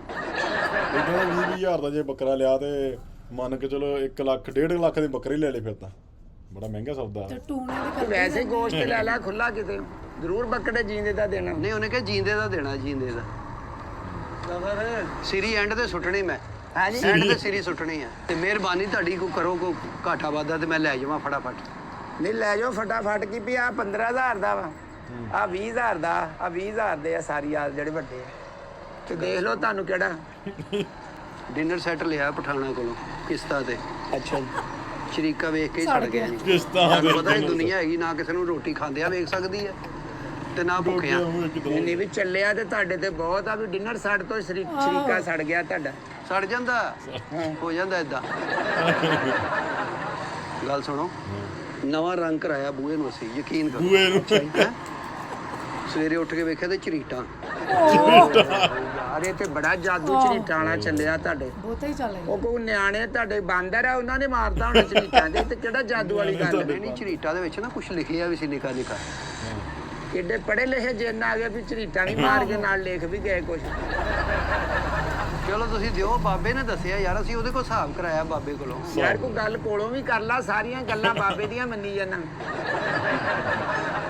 ਇਦਾਂ 20,000 ਦਾ ਜੇ ਬੱਕਰਾ ਲਿਆ ਤੇ ਮੰਨ ਕੇ ਚਲੋ 1 ਲੱਖ 1.5 ਲੱਖ ਦੇ ਬੱਕਰੇ ਲੈ ਲਏ, ਫਿਰ ਤਾਂ ਬੜਾ ਮਹਿੰਗਾ ਸੌਦਾ। ਤੇ ਟੂਣੇ ਦੇ ਤੇ ਕਰਦੇ ਵੈਸੇ ਗੋਸ਼ਤ ਲੈ ਲੈ ਖੁੱਲਾ ਕਿਤੇ, ਜ਼ਰੂਰ ਬੱਕਰੇ ਜੀਂਦੇ ਦਾ ਦੇਣਾ। ਨਹੀਂ ਉਹਨੇ ਕਿਹਾ ਜੀਂਦੇ ਦਾ ਦੇਣਾ, ਜੀਂਦੇ ਦਾ। ਸਿਰੀ ਐਂਡ ਤੇ ਸੁੱਟਣੀ ਮੈਂ, ਹਾਂਜੀ ਐਂਡ ਤੇ ਸਿਰੀ ਸੁੱਟਣੀ ਆ। ਤੇ ਮਿਹਰਬਾਨੀ ਤੁਹਾਡੀ ਕੋ ਕਰੋ, ਕੋ ਘਾਟਾ ਵਾਧਾ ਤੇ ਮੈਂ ਲੈ ਜਾਵਾਂ ਫਟਾਫਟ। ਨਹੀਂ ਲੈ ਜਾਓ ਫਟਾਫਟ। ਕੀ ਵੀ ਆ 15,000 ਦਾ ਵਾ। ਆ 20000 ਦਾ, ਆ 20000 ਦੇ ਆ ਸਾਰੀ ਆ ਜਿਹੜੇ ਵੱਡੇ ਆ। ਤੇ ਦੇਖ ਲਓ ਤੁਹਾਨੂੰ ਕਿਹੜਾ। ਡਿਨਰ ਸੈੱਟ ਲਿਆ ਪਠਾਣਾ ਕੋਲੋਂ ਕਿਸ਼ਤਾਂ ਤੇ। ਅੱਛਾ ਸ਼ਰੀਕਾ ਵੇਖ ਕੇ ਹੀ ਸੜ ਗਿਆ ਜੀ। ਕਿਸ਼ਤਾਂ ਤੁਹਾਨੂੰ ਪਤਾ ਇਹ ਦੁਨੀਆ ਹੈਗੀ ਨਾ ਕਿਸੇ ਨੂੰ ਰੋਟੀ ਖਾਂਦਿਆਂ ਵੇਖ ਸਕਦੀ ਹੈ ਤੇ ਨਾ ਭੁੱਖਿਆਂ। ਨਹੀਂ ਵੀ ਚੱਲਿਆ ਤੇ ਤੁਹਾਡੇ ਤੇ ਬਹੁਤ ਆ ਵੀ ਡਿਨਰ ਸੜ ਤੋਂ ਸ਼ਰੀਕਾ ਸੜ ਗਿਆ ਤੁਹਾਡਾ। ਸੜ ਜਾਂਦਾ ਹੋ ਜਾਂਦਾ ਇਦਾਂ। ਗੱਲ ਸੁਣੋ, ਨਵਾਂ ਰੰਗ ਕਰਾਇਆ ਬੂਹੇ ਨੂੰ ਅਸੀਂ, ਯਕੀਨ ਕਰੋ। ਬੂਏ ਨੂੰ ਹੈਂ? ਸਵੇਰੇ ਉੱਠ ਕੇ ਵੇਖਿਆ ਤੇ ਝਰੀਟਾਂ। ਯਾਰ ਇਹ ਤੇ ਬੜਾ ਜਾਦੂ ਝਰੀਟਾਂ ਵਾਲਾ ਚੱਲਿਆ ਤੁਹਾਡੇ। ਬਹੁਤਾ ਹੀ ਚੱਲ ਗਿਆ। ਉਹ ਕੋਈ ਨਿਆਣੇ ਤੁਹਾਡੇ ਬਾਂਦਰ ਆ, ਉਹਨਾਂ ਨੇ ਮਾਰਤਾ ਹੋਣਾ ਝਰੀਟਾਂ ਦੇ। ਤੇ ਕਿਹੜਾ ਜਾਦੂ ਵਾਲੀ ਗੱਲ ਹੈ? ਨਹੀਂ ਝਰੀਟਾਂ ਦੇ ਵਿੱਚ ਨਾ ਕੁਝ ਲਿਖਿਆ ਵੀ ਸੀ ਨਿੱਕਾ ਨਿੱਕਾ। ਕਿੱਡੇ ਪੜੇ ਲਿਖੇ ਜਿੰਨ ਆ ਗਏ ਵੀ ਝਰੀਟਾਂ ਵੀ ਮਾਰ ਕੇ ਨਾਲ ਲਿਖ ਵੀ ਗਏ ਕੁਝ। ਚਲੋ ਤੁਸੀਂ ਦਿਓ, ਬਾਬੇ ਨੇ ਦੱਸਿਆ ਯਾਰ, ਅਸੀਂ ਉਹਦੇ ਕੋਲ ਹਿਸਾਬ ਕਰਾਇਆ ਬਾਬੇ ਕੋਲੋਂ। ਯਾਰ ਕੋਈ ਗੱਲ ਕੋਲੋਂ ਵੀ ਕਰ ਲਾ, ਸਾਰੀਆਂ ਗੱਲਾਂ ਬਾਬੇ ਦੀਆਂ ਮੰਨੀ ਜਾਣਾ।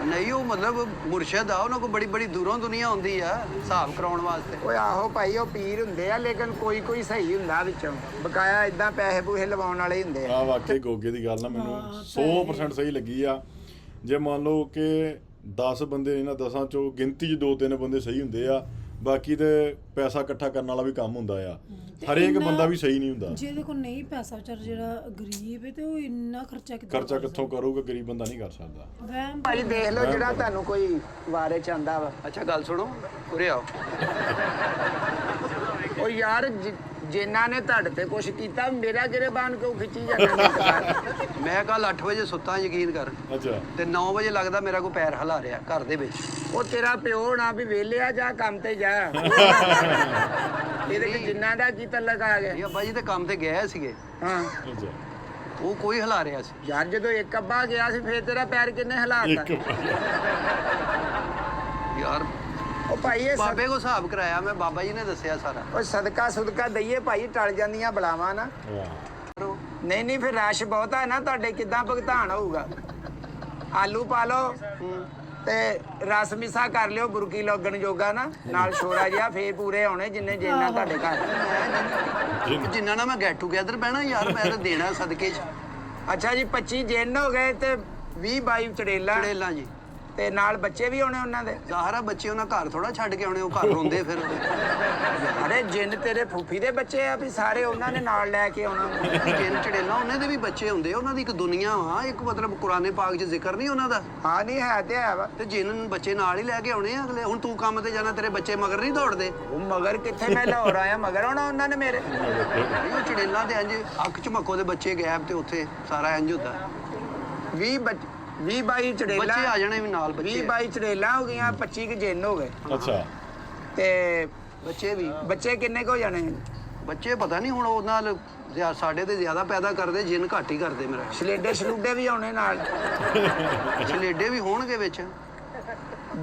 ਨਹੀਂ ਉਹ ਮਤਲਬ ਮੁਰਸ਼ਿਦ ਆ, ਉਹਨਾਂ ਕੋਲ ਬੜੀ ਬੜੀ ਦੂਰੋਂ ਦੁਨੀਆ ਆਉਂਦੀ ਆ ਹਿਸਾਬ ਕਰਾਉਣ ਵਾਸਤੇ। ਓਏ ਆਹੋ ਭਾਈ, ਉਹ ਪੀਰ ਹੁੰਦੇ ਆ, ਲੇਕਿਨ ਕੋਈ ਕੋਈ ਸਹੀ ਹੁੰਦਾ ਵਿੱਚੋਂ। ਬਕਾਇਆ ਇਦਾਂ ਪੈਸੇ ਪੂਹੇ ਲਵਾਉਣ ਵਾਲੇ ਹੁੰਦੇ ਆ। ਆ ਵਾਕਈ ਗੋਗੇ ਦੀ ਗੱਲ ਨਾ ਮੈਨੂੰ 100% ਸਹੀ ਲੱਗੀ ਆ। ਜੇ ਮੰਨ ਲਓ ਕਿ 10 ਬੰਦੇ ਨੇ ਨਾ, 10 ਚੋਂ ਗਿਣਤੀ 'ਚ 2-3 ਬੰਦੇ ਸਹੀ ਹੁੰਦੇ ਆ, ਬਾਕੀ ਤੇ ਪੈਸਾ ਇਕੱਠਾ ਕਰਨ ਵਾਲਾ ਵੀ ਕੰਮ ਹੁੰਦਾ ਆ। ਹਰੇਕ ਬੰਦਾ ਵੀ ਸਹੀ ਨਹੀਂ ਹੁੰਦਾ। ਜਿਹਦੇ ਕੋਲ ਨਹੀਂ ਪੈਸਾ, ਵਿਚਾਰ ਜਿਹੜਾ ਗਰੀਬ ਹੈ ਤੇ ਉਹ ਇੰਨਾ ਖਰਚਾ ਕਿੱਥੋਂ ਕਰੂਗਾ? ਗਰੀਬ ਬੰਦਾ ਨਹੀਂ ਕਰ ਸਕਦਾ। ਵਹਿਮ ਭਾਈ ਦੇਖ ਲਓ ਜਿਹੜਾ ਤੁਹਾਨੂੰ ਕੋਈ ਵਾਰੇ ਚ ਆਂਦਾ ਵਾ। ਅੱਛਾ ਗੱਲ ਸੁਣੋ, ਉਰੇ ਆਓ। ਉਹ ਯਾਰ ਜਿਨ੍ਹਾਂ ਨੇ ਤੁਹਾਡੇ ਤੇ ਕੁਛ ਕੀਤਾ, ਮੇਰਾ ਗਿਰਬਾਨ ਕਿਉਂ ਖਿੱਚੀ ਜਾਂਦਾ? ਮੈਂ ਕੱਲ 8 ਵਜੇ ਸੁੱਤਾ, ਯਕੀਨ ਕਰ, ਅੱਛਾ ਤੇ 9 ਵਜੇ ਲੱਗਦਾ ਮੇਰਾ ਕੋਈ ਪੈਰ ਹਿਲਾ ਰਿਹਾ ਘਰ ਦੇ ਵਿੱਚ। ਉਹ ਤੇਰਾ ਪਿਓ ਨਾ ਵੀ ਵੇਲਿਆ ਜਾ ਕੰਮ ਤੇ ਜਾ। ਇਹਦੇ ਚ ਜਿੰਨਾਂ ਦਾ ਕੀ ਤਲਕ ਆ ਗਿਆ? ਇਹ ਅੱਬਾ ਜੀ ਤੇ ਕੰਮ ਤੇ ਗਏ ਸੀਗੇ, ਹਾਂ ਅੱਛਾ ਉਹ ਕੋਈ ਹਿਲਾ ਰਿਹਾ ਸੀ। ਯਾਰ ਜਦੋਂ ਇੱਕ ਅੱਬਾ ਗਿਆ ਸੀ, ਫੇਰ ਤੇਰਾ ਪੈਰ ਕਿੰਨੇ ਹਿਲਾਤਾ? ਯਾਰ ਉਹ ਭਾਈ ਇਹ ਬਾਬੇ ਕੋ ਹਿਸਾਬ ਕਰਾਇਆ ਮੈਂ, ਬਾਬਾ ਜੀ ਨੇ ਦੱਸਿਆ ਸਾਰਾ। ਉਹ ਸਦਕਾ ਸੁਦਕਾ ਦਈਏ ਭਾਈ, ਟਲ ਜਾਂਦੀਆਂ ਬਲਾਵਾਂ ਨਾ। ਨਹੀਂ ਨਹੀਂ ਫਿਰ ਰਸ਼ ਬਹੁਤਾ ਹੈ ਨਾ ਤੁਹਾਡੇ, ਕਿੱਦਾਂ ਭੁਗਤਾਨ ਹੋਊਗਾ? ਆਲੂ ਪਾ ਲਓ ਤੇ ਰਸ ਮਿਸਾ ਕਰ ਲਿਓ, ਬੁਰਕੀ ਲੱਗਣ ਜੋਗਾ ਨਾ, ਨਾਲ ਛੋੜਾ ਜਿਹਾ, ਫੇਰ ਪੂਰੇ ਆਉਣੇ ਜਿੰਨੇ ਜਿੰਨਾ ਤੁਹਾਡੇ ਘਰ। ਜਿੰਨਾ ਨਾ ਮੈਂ ਗੈਟ ਟੂਗੇਦਰ ਬਹਿਣਾ ਯਾਰ, ਮੈਂ ਤਾਂ ਦੇਣਾ ਸਦਕੇ 'ਚ। ਅੱਛਾ ਜੀ, 25 ਜਿੰਨ ਹੋ ਗਏ ਤੇ 20-22 ਚੜੇਲਾ ਚੜੇਲਾਂ ਜੀ, ਤੇ ਨਾਲ ਬੱਚੇ ਵੀ ਹੋਣੇ ਉਹਨਾਂ ਦੇ। ਜ਼ਾਹਰਾ ਬੱਚੇ ਉਹਨਾਂ ਘਰ ਥੋੜਾ ਛੱਡ ਕੇ ਆਉਣੇ, ਉਹ ਘਰ ਰੋਂਦੇ ਫਿਰ। ਅਰੇ ਜਿੰਨ ਤੇਰੇ ਫੁੱਫੀ ਦੇ ਬੱਚੇ ਆ, ਵੀ ਸਾਰੇ ਉਹਨਾਂ ਨੇ ਨਾਲ ਲੈ ਕੇ ਆਉਣਾ। ਜਿੰਨ ਚੜੇਲਾਂ ਉਹਨਾਂ ਦੇ ਵੀ ਬੱਚੇ ਹੁੰਦੇ, ਉਹਨਾਂ ਦੀ ਇੱਕ ਦੁਨੀਆ ਵਾ, ਇੱਕ ਮਤਲਬ ਕੁਰਾਨੇ ਪਾਕ 'ਚ ਜ਼ਿਕਰ ਨਹੀਂ ਉਹਨਾਂ ਦਾ। ਹਾਂ ਨਹੀਂ ਹੈ ਤੇ ਹੈ ਵਾ। ਤੇ ਜਿੰਨ ਬੱਚੇ ਨਾਲ ਹੀ ਲੈ ਕੇ ਆਉਣੇ ਆ ਅਗਲੇ। ਹੁਣ ਤੂੰ ਕੰਮ ਤੇ ਜਾਣਾ, ਤੇਰੇ ਬੱਚੇ ਮਗਰ ਨਹੀਂ ਦੌੜਦੇ? ਉਹ ਮਗਰ ਕਿੱਥੇ, ਮੈਂ ਲਾਹੌਰ ਆਇਆ, ਮਗਰ ਆਉਣਾ ਉਹਨਾਂ ਨੇ ਮੇਰੇ। ਨਹੀਂ ਉਹ ਚੜੇਲਾਂ ਤੇ ਇੰਜ ਅੱਖ ਝਮਕੋ ਦੇ ਬੱਚੇ ਗੈਪ ਤੇ ਉੱਥੇ ਸਾਰਾ ਇੰਜ ਹੁੰਦਾ। 20-22 ਚੜੇਲਾ ਬੱਚੇ ਆ ਜਾਣੇ ਵੀ ਨਾਲ, ਬੱਚੇ 20-22 ਚੜੇਲਾ ਹੋ ਗਈਆਂ, 25 ਕੁ ਜਿੰਨ ਹੋ ਗਏ। ਅੱਛਾ ਤੇ ਬੱਚੇ ਵੀ। ਬੱਚੇ ਕਿੰਨੇ ਕੁ ਹੋ ਜਾਣੇ? ਬੱਚੇ ਪਤਾ ਨਹੀਂ ਹੁਣ ਉਹ ਨਾਲ ਸਾਡੇ ਤੇ ਜ਼ਿਆਦਾ ਪੈਦਾ ਕਰਦੇ, ਜਿੰਨ ਘੱਟ ਹੀ ਕਰਦੇ ਮੇਰਾ। ਛਲੇਡੇ ਛਲੂਡੇ ਵੀ ਆਉਣੇ ਨਾਲ। ਛਲੇਡੇ ਵੀ ਹੋਣਗੇ ਵਿੱਚ।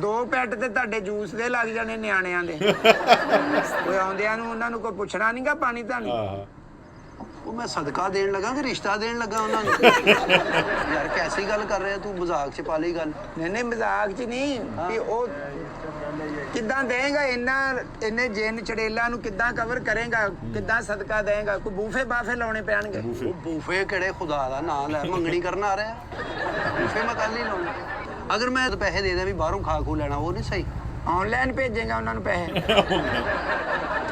2 ਪੈਟ ਤੇ ਤੁਹਾਡੇ ਜੂਸ ਦੇ ਲੱਗ ਜਾਣੇ ਨਿਆਣਿਆਂ ਦੇ। ਕੋਈ ਆਉਂਦਿਆਂ ਨੂੰ ਉਹਨਾਂ ਨੂੰ ਕੋਈ ਪੁੱਛਣਾ ਨਹੀਂਗਾ ਪਾਣੀ ਤੁਹਾਨੂੰ। ਆਹ ਉਹ ਮੈਂ ਸਦਕਾ ਦੇਣ ਲੱਗਾ ਕਿ ਰਿਸ਼ਤਾ ਦੇਣ ਲੱਗਾ ਉਹਨਾਂ ਨੂੰ? ਯਾਰ ਕੈਸੀ ਗੱਲ ਕਰ ਰਿਹਾ ਤੂੰ, ਮਜ਼ਾਕ 'ਚ ਪਾ ਲਈ ਗੱਲ। ਨਹੀਂ ਨਹੀਂ ਮਜ਼ਾਕ 'ਚ ਨਹੀਂ, ਵੀ ਉਹ ਕਿੱਦਾਂ ਦੇਗਾ ਇੰਨੇ ਜਿੰਨ ਚੜੇਲਾਂ ਨੂੰ, ਕਿੱਦਾਂ ਕਵਰ ਕਰੇਗਾ, ਕਿੱਦਾਂ ਸਦਕਾ ਦੇਗਾ? ਕੋਈ ਬੂਫੇ ਬਾਫੇ ਲਾਉਣੇ ਪੈਣਗੇ। ਉਹ ਬੂਫੇ ਕਿਹੜੇ ਖੁਦਾ ਦਾ ਨਾਂ ਲੈ, ਮੰਗਣੀ ਕਰਨ ਆ ਰਿਹਾ? ਬੂਫੇ ਮੈਂ ਕੱਲ ਹੀ ਲਾਉਣਾ। ਅਗਰ ਮੈਂ ਪੈਸੇ ਦੇ ਦਿਆਂ ਵੀ ਬਾਹਰੋਂ ਖਾ ਖੂ ਲੈਣਾ, ਉਹ ਨਹੀਂ ਸਹੀ? ਆਨਲਾਈਨ ਭੇਜੇਗਾ ਉਹਨਾਂ ਨੂੰ ਪੈਸੇ?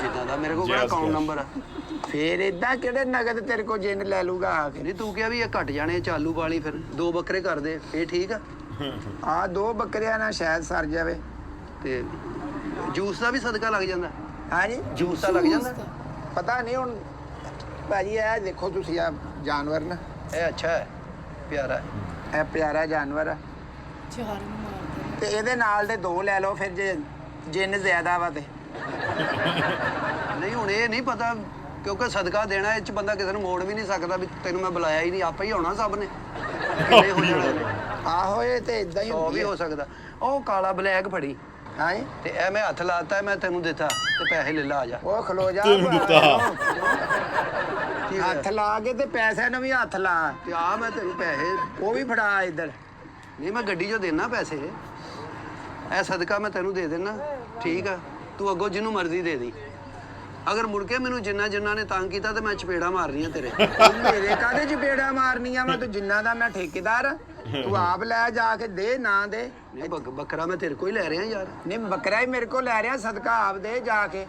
ਜਿੱਦਾਂ ਦਾ ਮੇਰੇ ਕੋਲ ਕਿਹੜਾ ਅਕਾਊਂਟ ਨੰਬਰ ਆ। ਫੇਰ ਏਦਾਂ ਕਿਹੜੇ ਨਗਦ ਤੇਰੇ ਕੋਲ ਜਿੰਨ ਲੈ ਲੂਗਾ ਆ ਕੇ? ਨਹੀਂ ਤੂੰ ਕਿਹਾ ਵੀ ਇਹ ਘਟ ਜਾਣੇ, ਚਾਲੂ ਵਾਲੀ ਫਿਰ 2 ਬੱਕਰੇ ਕਰ ਦੇ, ਇਹ ਠੀਕ ਆ? ਆ 2 ਬੱਕਰਿਆਂ ਨਾਲ ਸ਼ਾਇਦ ਸਰ ਜਾਵੇ। ਤੇ ਜੂਸ ਦਾ ਵੀ ਸਦਕਾ ਲੱਗ ਜਾਂਦਾ? ਹਾਂਜੀ ਜੂਸ ਦਾ ਲੱਗ ਜਾਂਦਾ? ਪਤਾ ਨਹੀਂ ਹੁਣ ਭਾਜੀ। ਇਹ ਦੇਖੋ ਤੁਸੀਂ ਆ ਜਾਨਵਰ ਨਾ, ਇਹ ਅੱਛਾ ਹੈ, ਪਿਆਰਾ ਹੈ। ਇਹ ਪਿਆਰਾ ਜਾਨਵਰ ਆ, ਚਾਰ ਨੂੰ ਮਾਰਦੇ ਤੇ ਇਹਦੇ ਨਾਲ ਦੇ 2 ਲੈ ਲਓ ਫਿਰ, ਜੇ ਜਿੰਨ ਜ਼ਿਆਦਾ ਵਾ ਤੇ। ਨਹੀਂ ਹੁਣ ਇਹ ਨਹੀਂ ਪਤਾ, ਕਿਉਂਕਿ ਸਦਕਾ ਦੇਣਾ, ਇਹ 'ਚ ਬੰਦਾ ਕਿਸੇ ਨੂੰ ਮੋੜ ਵੀ ਨਹੀਂ ਸਕਦਾ ਵੀ ਤੈਨੂੰ ਮੈਂ ਬੁਲਾਇਆ ਹੀ ਨਹੀਂ, ਆਪੇ ਹੀ ਆਉਣਾ ਸਭ ਨੇ। ਕਿੰਨੇ ਹੋ ਜਾਣਾ? ਆਹੋ ਇਹ ਤੇ ਇਦਾਂ ਹੀ 100 ਹੁੰਦੀ ਵੀ ਹੋ ਸਕਦਾ। ਉਹ ਕਾਲਾ ਬਲੈਕ ਫੜੀ ਹਾਂ ਤੇ ਇਹ ਮੈਂ ਹੱਥ ਲਾਤਾ, ਮੈਂ ਤੈਨੂੰ ਦਿੱਤਾ ਤੇ ਪੈਸੇ ਲੈ ਲਾ, ਆ ਜਾ। ਉਹ ਖਲੋ ਜਾ, ਤੈਨੂੰ ਦਿੱਤਾ। ਕੀ ਹੋਇਆ? ਹੱਥ ਲਾ ਕੇ ਤੇ ਪੈਸਿਆਂ ਨੂੰ ਵੀ ਹੱਥ ਲਾ, ਤੇ ਆ ਮੈਂ ਤੈਨੂੰ ਪੈਸੇ, ਉਹ ਵੀ ਫੜਾ ਇੱਧਰ। ਨਹੀਂ ਮੈਂ ਗੱਡੀ 'ਚੋਂ ਦੇਣਾ ਪੈਸੇ, ਇਹ ਸਦਕਾ ਮੈਂ ਤੈਨੂੰ ਦੇ ਦੇਣਾ, ਠੀਕ ਆ? ਤੂੰ ਅੱਗੋਂ ਜਿਹਨੂੰ ਮਰਜ਼ੀ ਦੇ ਦੀ। ਅਗਰ ਮੁੜ ਕੇ ਮੈਨੂੰ ਜਿੰਨਾ ਨੇ ਤੰਗ ਕੀਤਾ ਤੇ ਮੈਂ ਚਪੇੜਾ ਮਾਰਨੀਆਂ ਤੇਰੇ। ਮੇਰੇ ਕਾਹਦੇ ਚ ਬੇੜਾ ਮਾਰਨੀਆਂ ਵਾ? ਤੂੰ ਜਿੰਨਾ ਦਾ ਮੈਂ ਠੇਕੇਦਾਰ ਆ। ਤੂੰ ਆਪ ਲੈ ਜਾ ਕੇ ਦੇ ਨਾ ਦੇ। ਨਹੀਂ ਬੱਕਰਾ ਮੈਂ ਤੇਰੇ ਕੋਲ ਹੀ ਲੈ ਰਿਹਾ ਯਾਰ। ਨਹੀਂ ਬੱਕਰਾ ਹੀ ਮੇਰੇ ਕੋਲ ਲੈ ਰਿਹਾ, ਸਦਕਾ ਆਪ ਦੇ ਜਾ ਕੇ।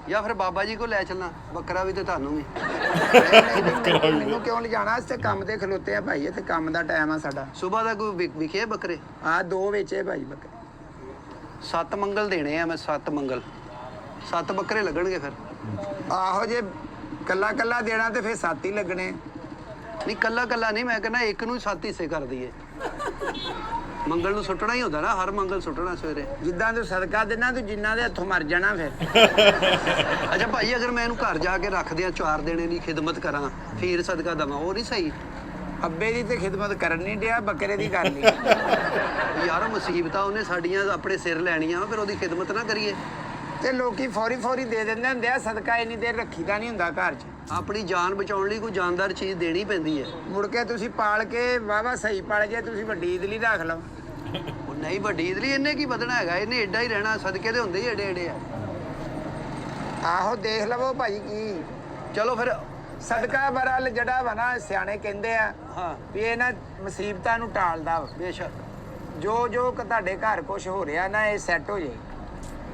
ਜਾਂ ਫਿਰ ਬਾਬਾ ਜੀ ਕੋਲ ਲੈ ਚੱਲਣਾ, ਬੱਕਰਾ ਵੀ ਤੇ ਤੁਹਾਨੂੰ ਵੀ। ਮੈਨੂੰ ਕਿਉਂ ਲਿਜਾਣਾ? ਇਸ ਤੇ ਕੰਮ ਤੇ ਖਲੋਤੇ ਆ ਭਾਈ, ਇੱਥੇ ਕੰਮ ਦਾ ਟਾਈਮ ਆ ਸਾਡਾ। ਸਵੇਰ ਦਾ ਕੋਈ ਵਿਖੇ ਬੱਕਰੇ? ਆ 2 ਵੇਚੇ ਭਾਈ ਬੱਕਰੇ। 7 ਮੰਗਲ ਦੇਣੇ ਆ ਮੈਂ, 7 ਮੰਗਲ। 7 ਬੱਕਰੇ ਲੱਗਣਗੇ ਫਿਰ। ਆਹੋ ਜੇ ਕੱਲਾ ਕੱਲਾ ਦੇਣਾ ਤੇ ਫਿਰ 7 ਹੀ ਲੱਗਣੇ। ਨਹੀਂ ਕੱਲਾ ਕੱਲਾ ਨਹੀਂ, ਮੈਂ ਕਹਿੰਦਾ ਇੱਕ ਨੂੰ 7 ਹਿੱਸੇ ਕਰ ਦਈਏ। ਮੰਗਲ ਨੂੰ ਸੁੱਟਣਾ ਹੀ ਹੁੰਦਾ ਨਾ, ਹਰ ਮੰਗਲ ਸੁੱਟਣਾ ਸਵੇਰੇ। ਜਿੱਦਾਂ ਤੂੰ ਸਦਕਾ ਦੇਣਾ ਤੂੰ ਜਿੰਨਾ ਦੇ ਹੱਥੋਂ ਮਰ ਜਾਣਾ ਫਿਰ। ਅੱਛਾ ਭਾਈ, ਅਗਰ ਮੈਂ ਇਹਨੂੰ ਘਰ ਜਾ ਕੇ ਰੱਖ ਦਿਆਂ 4 ਦਿਨ ਦੀ ਖਿਦਮਤ ਕਰਾਂ ਫਿਰ ਸਦਕਾ ਦਵਾਂ, ਉਹ ਨਹੀਂ ਸਹੀ? ਅੱਬੇ ਦੀ ਤੇ ਖਿਦਮਤ ਕਰਨ ਨਹੀਂ ਡਿਆ, ਬੱਕਰੇ ਦੀ ਕਰ ਲਈ। ਯਾਰ ਮੁਸੀਬਤਾਂ ਉਹਨੇ ਸਾਡੀਆਂ ਆਪਣੇ ਸਿਰ ਲੈਣੀਆਂ, ਫਿਰ ਉਹਦੀ ਖਿਦਮਤ ਨਾ ਕਰੀਏ? ਤੇ ਲੋਕੀ ਫੌਰੀ ਦੇ ਦਿੰਦੇ ਹੁੰਦੇ ਆ, ਸਦਕਾ ਇੰਨੀ ਦੇਰ ਰੱਖੀਦਾ ਨਹੀਂ ਹੁੰਦਾ ਘਰ 'ਚ। ਆਪਣੀ ਜਾਨ ਬਚਾਉਣ ਲਈ ਕੋਈ ਜਾਨਦਾਰ ਚੀਜ਼ ਦੇਣੀ ਪੈਂਦੀ ਹੈ। ਮੁੜ ਕੇ ਤੁਸੀਂ ਪਾਲ ਕੇ ਵਾਵਾ ਸਹੀ ਪਾਲ ਜੇ, ਤੁਸੀਂ ਵੱਡੀ ਈਦ ਲਈ ਰੱਖ ਲਓ। ਉਹ ਨਹੀਂ ਵੱਡੀ ਈਦ ਲਈ ਇਹਨੇ ਕੀ ਵਧਣਾ ਹੈਗਾ, ਇਹਨੇ ਏਡਾ ਹੀ ਰਹਿਣਾ। ਸਦਕੇ ਦੇ ਹੁੰਦੇ ਹੀ ਏਡੇ ਏਡੇ ਆ। ਆਹੋ ਦੇਖ ਲਵੋ ਭਾਈ ਕੀ। ਚਲੋ ਫਿਰ। ਸਦਕਾ ਬਰਲ ਜਿਹੜਾ ਵਾ ਨਾ, ਸਿਆਣੇ ਕਹਿੰਦੇ ਆ ਹਾਂ ਵੀ ਇਹ ਨਾ ਮੁਸੀਬਤਾਂ ਨੂੰ ਟਾਲਦਾ ਵਾ। ਬੇਸ਼ੱਕ। ਜੋ ਤੁਹਾਡੇ ਘਰ ਕੁਝ ਹੋ ਰਿਹਾ ਨਾ, ਇਹ ਸੈੱਟ ਹੋ ਜਾਏ।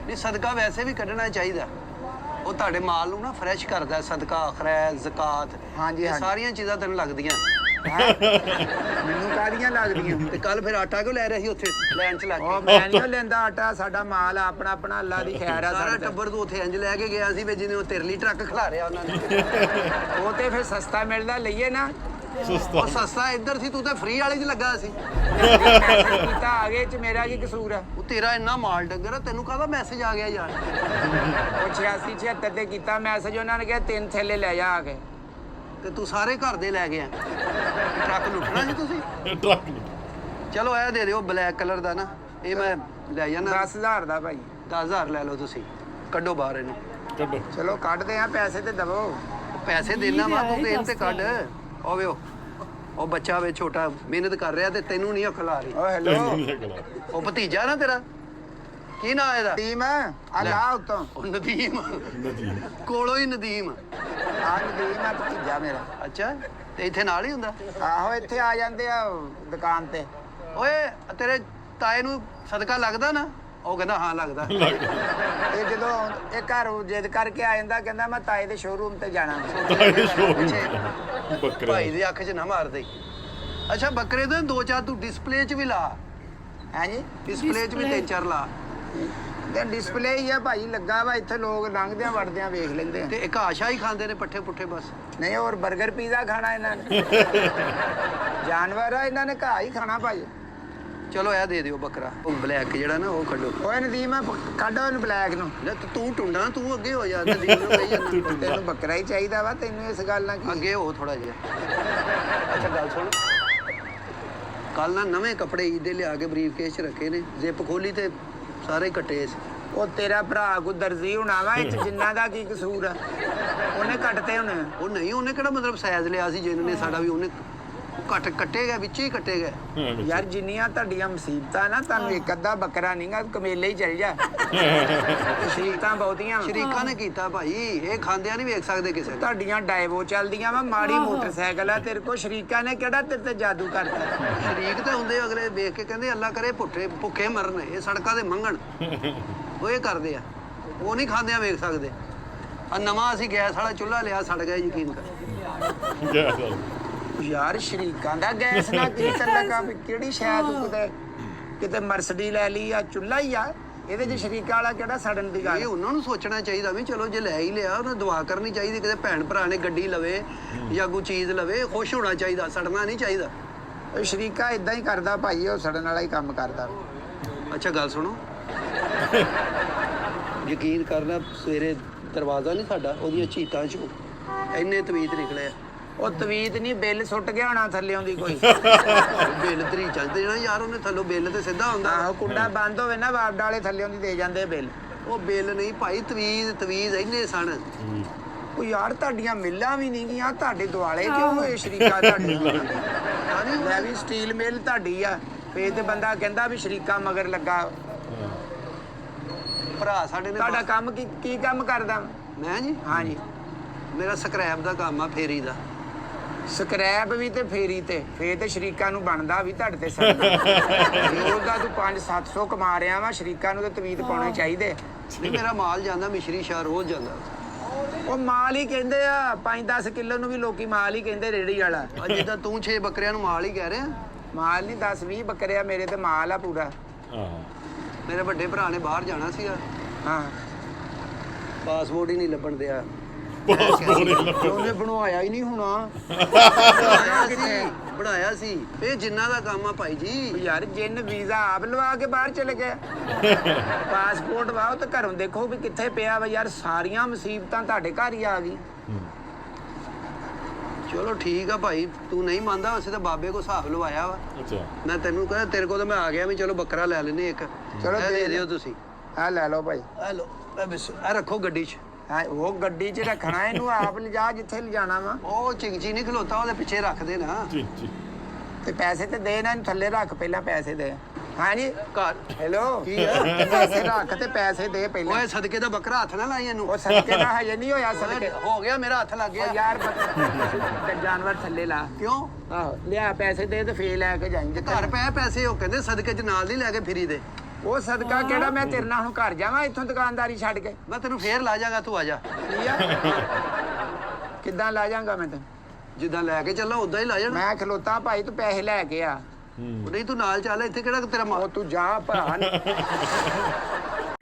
ਨਹੀਂ ਸਦਕਾ ਵੈਸੇ ਵੀ ਕੱਢਣਾ ਚਾਹੀਦਾ, ਉਹ ਤੁਹਾਡੇ ਮਾਲ ਨੂੰ ਨਾ ਫਰੈਸ਼ ਕਰਦਾ। ਸਦਕਾ, ਖੈਰ, ਜ਼ਕਾਤ, ਹਾਂਜੀ, ਇਹ ਹਾਂਜੀ। ਸਾਰੀਆਂ ਚੀਜ਼ਾਂ ਤੈਨੂੰ ਲੱਗਦੀਆਂ। ਹੈਂ? ਮੈਨੂੰ ਕਾਹਦੀਆਂ ਲੱਗਦੀਆਂ? ਤੇ ਕੱਲ ਫਿਰ ਆਟਾ ਕਿਉਂ ਲੈ ਰਿਹਾ ਸੀ ਉੱਥੇ ਲਾਈਨ 'ਚ ਲੱਗ ਉਹ ਕੇ? ਮੈਂ ਨਹੀਂ ਲੈਂਦਾ ਆਟਾ, ਸਾਡਾ ਮਾਲ ਆ ਆਪਣਾ ਆਪਣਾ, ਅੱਲਾ ਦੀ ਖੈਰ ਆ। ਸਾਰਾ ਸਾਡਾ ਟੱਬਰ ਤੂੰ ਉੱਥੇ ਇੰਜ ਲੈ ਕੇ ਗਿਆ ਸੀ ਵੀ ਜਿਹਨੇ ਉਹ ਤੇਰੇ ਲਈ ਟਰੱਕ ਖਿਲਾ ਰਿਹਾ ਉਹਨਾਂ ਨੇ। ਉਹ ਤੇ ਫਿਰ ਸਸਤਾ ਮਿਲਦਾ, ਲਈਏ ਨਾ। ਉਹ ਸਸਤਾ ਇੱਧਰ ਸੀ, ਤੂੰ ਤਾਂ ਫ੍ਰੀ ਵਾਲੇ 'ਚ ਲੱਗਾ ਸੀ। ਕੀਤਾ ਆਗੇ ਚ ਮੇਰਾ ਕੀ ਕਸੂਰ ਆ? ਉਹ ਤੇਰਾ ਇੰਨਾ ਮਾਲ ਡੰਗਰ ਆ, ਤੈਨੂੰ ਕਾਹਦਾ ਮੈਸੇਜ ਆ ਗਿਆ ਯਾਰ? ਉਹ 86 76 ਤੇ ਕੀਤਾ ਮੈਸੇਜ, ਉਹਨਾਂ ਨੇ ਕਿਹਾ 3 ਥੈਲੇ ਲੈ ਜਾ ਆ ਕੇ। ਤੇ ਤੂੰ ਸਾਰੇ ਘਰ ਦੇ ਲੈ ਗਿਆ। ਟਰੱਕ ਲੁੱਟਣਾ ਸੀ ਤੁਸੀਂ? ਟਰੱਕ ਨਹੀਂ। ਚਲੋ ਇਹ ਦੇ ਦਿਓ ਬਲੈਕ ਕਲਰ ਦਾ ਨਾ, ਇਹ ਮੈਂ ਲੈ ਜਾਣਾ। 10,000 ਦਾ ਭਾਈ। 10,000 ਲੈ ਲਓ ਤੁਸੀਂ, ਕੱਢੋ ਬਾਹਰ ਇਹਨੂੰ। ਕੱਢੋ। ਚਲੋ ਕੱਢਦੇ ਆ, ਪੈਸੇ ਤੇ ਦਵੋ। ਪੈਸੇ ਦੇਣਾ ਵਾ, ਤੂੰ ਦੇਣ ਤੇ ਕੱਢ। ਓਵੇ ਉਹ ਬੱਚਾ ਵੇ ਛੋਟਾ ਮਿਹਨਤ ਕਰ ਰਿਹਾ ਤੇ ਤੈਨੂੰ ਨਹੀਂ ਅਕਲ ਆ ਰਹੀ। ਓ ਹੈਲੋ, ਉਹ ਭਤੀਜਾ ਨਾ ਤੇਰਾ, ਕੀ ਨਾਂ ਇਹਦਾ? ਟੀਮ ਆ ਲਾ ਉਤੋਂ। ਉਹ ਨਦੀਮ, ਨਦੀਮ। ਕੋਲੋਂ ਹੀ ਨਦੀਮ। ਆ ਨਦੀਮ ਆ ਭਤੀਜਾ ਮੇਰਾ। ਅੱਛਾ, ਤੇ ਇੱਥੇ ਨਾਲ ਹੀ ਹੁੰਦਾ? ਆਹੋ ਇੱਥੇ ਆ ਜਾਂਦੇ ਆ ਦੁਕਾਨ ਤੇ। ਓਏ ਤੇਰੇ ਤਾਏ ਨੂੰ ਸਦਕਾ ਲੱਗਦਾ ਨਾ? ਉਹ ਕਹਿੰਦਾ ਹਾਂ ਲੱਗਦਾ। ਇਹ ਜਦੋਂ ਇਹ ਘਰ ਜਿੱਦ ਕਰਕੇ ਆ ਜਾਂਦਾ, ਕਹਿੰਦਾ ਮੈਂ ਤਾਏ ਦੇ ਸ਼ੋਰੂਮ ਤੇ ਜਾਣਾ। ਬੱਕਰੇ। ਭਾਈ ਦੀ ਅੱਖ 'ਚ ਨਾ ਮਾਰ ਦੇ। ਅੱਛਾ ਬੱਕਰੇ ਦੇ 2-4 ਤੂੰ ਡਿਸਪਲੇ 'ਚ ਵੀ ਲਾ। ਹਾਂਜੀ, ਡਿਸਪਲੇ 'ਚ ਵੀ 3-4 ਲਾ। ਤੇ ਡਿਸਪਲੇ ਹੀ ਆ ਭਾਈ ਲੱਗਾ ਵਾ, ਇੱਥੇ ਲੋਕ ਲੰਘਦਿਆਂ ਵੜਦਿਆਂ ਵੇਖ ਲੈਂਦੇ ਆ। ਤੇ ਇੱਕ ਆਸ਼ਾ ਹੀ ਖਾਂਦੇ ਨੇ ਪੱਠੇ ਪੁੱਠੇ ਬਸ। ਨਹੀਂ ਹੋਰ 버ਗਰ ਪੀਜ਼ਾ ਖਾਣਾ ਇਹਨਾਂ ਨੇ। ਜਾਨਵਰ ਆ, ਇਹਨਾਂ ਨੇ ਘਾਹ ਹੀ ਖਾਣਾ ਭਾਈ। ਚਲੋ ਇਹ ਦੇ ਦਿਓ ਬੱਕਰਾ। ਉਹ ਬਲੈਕ ਜਿਹੜਾ ਨਾ ਉਹ ਕੱਢੋ। ਓਏ ਨਦੀਮ ਆ ਕੱਢੋ ਇਹਨੂੰ ਬਲੈਕ ਨੂੰ। ਲੈ ਤੂੰ ਟੁੰਡਾ, ਤੂੰ ਅੱਗੇ ਹੋ ਜਾ। ਨਦੀਮ ਨੂੰ ਕਹੀ ਜਾਂਦਾ ਤੈਨੂੰ ਬੱਕਰਾ ਹੀ ਚਾਹੀਦਾ ਵਾ, ਤੈਨੂੰ ਇਸ ਗੱਲ ਨਾਲ ਕੀ? ਅੱਗੇ ਹੋ ਥੋੜਾ ਜਿਹਾ। ਅੱਛਾ ਗੱਲ ਸੁਣ, ਕੱਲ ਨਾ ਨਵੇਂ ਕੱਪੜੇ ਈਦ ਦੇ ਲਿਆ ਕੇ ਬਰੀਫ ਕੇਸ 'ਚ ਰੱਖੇ ਨੇ, ਜ਼ਿਪ ਖੋਲੀ ਤੇ ਸਾਰੇ ਕੱਟੇ ਸੀ। ਉਹ ਤੇਰਾ ਭਰਾ ਕੋ ਦਰਜੀ ਹੋਣਾ ਵਾ, ਇਹ 'ਚ ਜਿੰਨਾ ਦਾ ਕੀ ਕਸੂਰ ਆ? ਉਹਨੇ ਕੱਟਤੇ ਹੁਣ। ਉਹ ਨਹੀਂ, ਉਹਨੇ ਕਿਹੜਾ ਮਤਲਬ ਸਾਈਜ਼ ਲਿਆ ਸੀ ਜਿੰਨ ਨੇ ਸਾਡਾ ਵੀ, ਉਹਨੇ ਕੱਟੇ ਗਏ, ਵਿੱਚ ਹੀ ਕੱਟੇ ਗਏ। ਯਾਰ ਜਿੰਨੀਆਂ ਤੁਹਾਡੀਆਂ ਮੁਸੀਬਤਾਂ ਨਾ, ਤੁਹਾਨੂੰ ਇੱਕ ਅੱਧਾ ਬੱਕਰਾ ਨਹੀਂਗਾ, ਕਮੇਲੇ ਹੀ ਚੱਲ ਜਾ। ਮੁਸੀਬਤਾਂ ਬਹੁਤੀਆਂ ਵਾਂ। ਸ਼ਰੀਕਾਂ ਨੇ ਕੀਤਾ ਭਾਈ, ਇਹ ਖਾਂਦਿਆਂ ਨਹੀਂ ਵੇਖ ਸਕਦੇ ਕਿਸੇ ਨੂੰ। ਤੁਹਾਡੀਆਂ ਡਾਇਵੋ ਚੱਲਦੀਆਂ ਵਾ, ਮਾੜੀ ਮੋਟਰਸਾਈਕਲ ਆ ਤੇਰੇ ਕੋਲ, ਸ਼ਰੀਕਾਂ ਨੇ ਕਿਹੜਾ ਤੇਰੇ ਤੇ ਜਾਦੂ ਕਰਤਾ? ਸ਼ਰੀਕ ਤੇ ਹੁੰਦੇ ਅਗਲੇ ਵੇਖ ਕੇ ਕਹਿੰਦੇ ਅੱਲਾ ਕਰੇ ਭੁੱਖੇ ਮਰਨ, ਇਹ ਸੜਕਾਂ ਤੇ ਮੰਗਣ। ਉਹ ਇਹ ਕਰਦੇ ਆ, ਉਹ ਨਹੀਂ ਖਾਂਦਿਆਂ ਵੇਖ ਸਕਦੇ। ਆ ਨਵਾਂ ਅਸੀਂ ਗੈਸ ਵਾਲਾ ਚੁੱਲ੍ਹਾ ਲਿਆ, ਸੜ ਗਿਆ, ਯਕੀਨ ਕਰ। ਯਾਰ ਸ਼ਰੀਕਾਂ ਦਾ ਗੈਸ ਨਾਲ ਕੀ ਲੱਗਾ ਵੀ ਕਿਹੜੀ ਸ਼ਾਇਦ ਕਿਤੇ ਮਰਸਡੀ ਲੈ ਲਈ ਆ, ਚੁੱਲ੍ਹਾ ਹੀ ਆ ਇਹਦੇ 'ਚ ਸ਼ਰੀਕਾਂ ਵਾਲਾ ਕਿਹੜਾ ਸੜਨ ਦੀ ਗੱਲ? ਇਹ ਉਹਨਾਂ ਨੂੰ ਸੋਚਣਾ ਚਾਹੀਦਾ ਵੀ ਚਲੋ ਜੇ ਲੈ ਹੀ ਲਿਆ, ਉਹਨੇ ਦੁਆ ਕਰਨੀ ਚਾਹੀਦੀ, ਕਿਤੇ ਭੈਣ ਭਰਾ ਨੇ ਗੱਡੀ ਲਵੇ ਜਾਂ ਕੋਈ ਚੀਜ਼ ਲਵੇ, ਖੁਸ਼ ਹੋਣਾ ਚਾਹੀਦਾ, ਸੜਨਾ ਨਹੀਂ ਚਾਹੀਦਾ। ਉਹ ਸ਼ਰੀਕਾ ਇਦਾਂ ਹੀ ਕਰਦਾ ਭਾਈ, ਉਹ ਸੜਨ ਵਾਲਾ ਹੀ ਕੰਮ ਕਰਦਾ। ਅੱਛਾ ਗੱਲ ਸੁਣੋ, ਯਕੀਨ ਕਰਨਾ, ਸਵੇਰੇ ਦਰਵਾਜ਼ਾ ਨਹੀਂ ਸਾਡਾ, ਉਹਦੀਆਂ ਚੀਤਾਂ 'ਚੋਂ ਇੰਨੇ ਤਵੀਤ ਨਿਕਲੇ ਆ। ਉਹ ਤਵੀਤ ਨਹੀਂ, ਬਿੱਲ ਸੁੱਟ ਗਿਆ ਹੋਣਾ ਥੱਲਿਓਂ ਦੀ ਕੋਈ। ਬਿੱਲ ਤਰੀ ਚੱਲਦੇ ਨਾ ਯਾਰ, ਉਹਨੇ ਥੱਲੋਂ ਬਿੱਲ ਤੇ ਸਿੱਧਾ ਹੁੰਦਾ। ਆਹੋ ਕੁੰਡਾ ਬੰਦ ਹੋਵੇ ਨਾ, ਵਾਰਡ ਵਾਲੇ ਥੱਲਿਓਂ ਦੀ ਦੇ ਜਾਂਦੇ ਬਿੱਲ। ਉਹ ਬਿੱਲ ਨਹੀਂ ਭਾਈ, ਤਵੀਜ਼ ਇੰਨੇ ਸਣ। ਉਹ ਯਾਰ ਤੁਹਾਡੀਆਂ ਮਿੱਲਾਂ ਵੀ ਨਹੀਂ ਗੀਆਂ, ਤੁਹਾਡੇ ਦੁਆਲੇ ਕਿਉਂ ਹੋਏ ਸ਼ਰੀਕਾ ਤੁਹਾਡੇ? ਲੈ ਵੀ ਸਟੀਲ ਮਿੱਲ ਤੁਹਾਡੀ ਆ, ਫੇਰ ਤੇ ਬੰਦਾ ਕਹਿੰਦਾ ਵੀ ਸ਼ਰੀਕਾ ਮਗਰ ਲੱਗਾ। ਭਰਾ ਸਾਡੇ ਨੇ। ਤੁਹਾਡਾ ਕੰਮ ਕੀ ਕੰਮ ਕਰਦਾ? ਮੈਂ ਜੀ, ਹਾਂਜੀ, ਮੇਰਾ ਸਕ੍ਰੈਪ ਦਾ ਕੰਮ ਆ, ਫੇਰੀ ਦਾ। ਸਕ੍ਰੈਪ ਵੀ ਤੇ ਫੇਰੀ ਤੇ ਫੇਰ ਤੇ ਸ਼ਰੀਕਾਂ ਨੂੰ ਬਣਦਾ ਵੀ ਤੁਹਾਡੇ ਤੇ ਸਰਦਾ ਰੋਜ਼ ਦਾ ਤੂੰ 500-700 ਕਮਾ ਰਿਹਾ ਵਾ ਸ਼ਰੀਕਾਂ ਨੂੰ ਤੇ ਤਵੀਤ ਪਾਉਣੇ ਚਾਹੀਦੇ। ਨਹੀਂ ਮੇਰਾ ਮਾਲ ਜਾਂਦਾ ਮਿਸ਼ਰੀ ਸ਼ਾਹ ਰੋਜ਼ ਜਾਂਦਾ। ਉਹ ਮਾਲ ਹੀ ਕਹਿੰਦੇ ਆ 5-10 ਕਿਲੋ ਨੂੰ ਵੀ ਲੋਕੀ ਮਾਲ ਹੀ ਕਹਿੰਦੇ ਰੇੜੀ ਵਾਲਾ। ਅੱਜ ਜਿੱਦਾਂ ਤੂੰ 6 ਬੱਕਰਿਆਂ ਨੂੰ ਮਾਲ ਹੀ ਕਹਿ ਰਿਹਾ। ਮਾਲ ਨਹੀਂ 10-20 ਬੱਕਰੇ ਆ ਮੇਰੇ ਤੇ ਮਾਲ ਆ ਪੂਰਾ। ਹਾਂ ਮੇਰੇ ਵੱਡੇ ਭਰਾ ਨੇ ਬਾਹਰ ਜਾਣਾ ਸੀਗਾ, ਹਾਂ ਪਾਸਪੋਰਟ ਹੀ ਨਹੀਂ ਲੱਭਣ ਦਿਆ। ਉਹਨੇ ਬਣਵਾਇਆ ਹੀ ਨਹੀਂ ਹੋਣਾ। ਬਣਾਇਆ ਸੀ ਇਹ ਜਿੰਨਾ ਦਾ ਕੰਮ ਆ ਭਾਈ ਉਹ ਜੀ। ਯਾਰ ਜਿੰਨ ਵੀਜ਼ਾ ਆਪ ਲਵਾ ਕੇ ਬਾਹਰ ਚਲੇ ਗਿਆ ਪਾਸਪੋਰਟ ਵਾਓ ਤੇ ਘਰੋਂ ਦੇਖੋ ਵੀ ਕਿੱਥੇ ਪਿਆ ਵਾ ਯਾਰ। ਸਾਰੀਆਂ ਮੁਸੀਬਤਾਂ ਤੁਹਾਡੇ ਘਰ ਹੀ ਆ ਗਈ। ਚਲੋ ਠੀਕ ਆ ਭਾਈ, ਤੂੰ ਨਹੀਂ ਮੰਨਦਾ ਵੈਸੇ ਤਾਂ ਬਾਬੇ ਕੋ ਹਿਸਾਬ ਲਵਾਇਆ ਵਾ। ਅੱਛਾ ਮੈਂ ਤੈਨੂੰ ਕਹਿੰਦਾ ਤੇਰੇ ਕੋਲ ਤਾਂ ਮੈਂ ਆ ਗਿਆ ਵੀ ਚਲੋ ਬੱਕਰਾ ਲੈ ਲੈਨੇ ਇੱਕ। ਚਲੋ ਇਹ ਦੇ ਦਿਓ ਤੁਸੀਂ। ਆ ਲੈ ਲਓ ਭਾਈ। ਆ ਲਓ ਇਹ ਰੱਖੋ ਗੱਡੀ 'ਚ। ਹਾਂ ਉਹ ਗੱਡੀ 'ਚ ਰੱਖਣਾ ਇਹਨੂੰ ਆਪ ਲਿਜਾ ਜਿੱਥੇ ਲਿਜਾਣਾ ਵਾ। ਉਹ ਚਿੰਗਚੀ ਨਹੀਂ ਖਲੋਤਾ ਉਹਦੇ ਪਿੱਛੇ ਰੱਖ ਦੇ ਨਾ। ਜੀ ਜੀ ਤੇ ਪੈਸੇ ਤੇ ਦੇ ਨਾ ਇਹਨੂੰ ਥੱਲੇ ਰੱਖ ਪਹਿਲਾਂ ਪੈਸੇ ਦੇ। ਹਾਂਜੀ ਘਰ ਹੈਲੋ ਕੀ ਆ? ਪੈਸੇ ਰੱਖ ਤੇ ਪੈਸੇ ਦੇ ਪਹਿਲਾਂ। ਓਏ ਸਦਕੇ ਦਾ ਬੱਕਰਾ ਹੱਥ ਨਾ ਲਾਈ ਇਹਨੂੰ। ਉਹ ਸਦਕੇ ਦਾ ਹਜੇ ਨਹੀਂ ਹੋਇਆ ਸਦਕੇ। ਹੋ ਗਿਆ ਮੇਰਾ ਹੱਥ ਲੱਗ ਗਿਆ ਉਹ ਯਾਰ ਤੇ ਜਾਨਵਰ ਥੱਲੇ ਲਾ। ਕਿਉਂ? ਆਹੋ ਲਿਆ ਪੈਸੇ ਦੇ ਤੇ ਫੇਰ ਲੈ ਕੇ ਜਾਈਂ। ਘਰ ਪਏ ਪੈਸੇ ਉਹ ਕਹਿੰਦੇ ਸਦਕੇ 'ਚ ਨਾਲ ਨਹੀਂ ਲੈ ਕੇ ਫਿਰੀ ਦੇ। ਉਹ ਸਦਕਾ ਕਿਹੜਾ ਮੈਂ ਤੇਰੇ ਨਾਲ ਹੁਣ ਘਰ ਜਾਵਾਂ ਇੱਥੋਂ ਦੁਕਾਨਦਾਰੀ ਛੱਡ ਕੇ। ਮੈਂ ਤੈਨੂੰ ਫੇਰ ਲਾ ਜਾਗਾ, ਤੂੰ ਆ ਜਾ। ਕੀ ਆ ਕਿੱਦਾਂ ਲਾ ਜਾਵਾਂਗਾ ਮੈਂ ਤੈਨੂੰ? ਜਿੱਦਾਂ ਲੈ ਕੇ ਚੱਲਾਂ ਉਦਾਂ ਹੀ ਲਾ ਜਾਣਾ। ਮੈਂ ਖਲੋਤਾ ਭਾਈ ਤੂੰ ਪੈਸੇ ਲੈ ਕੇ ਆ। ਉਹ ਨਹੀਂ ਤੂੰ ਨਾਲ ਚੱਲ, ਇੱਥੇ ਕਿਹੜਾ ਤੇਰਾ ਉਹ ਤੂੰ ਜਾ ਭਰਾ।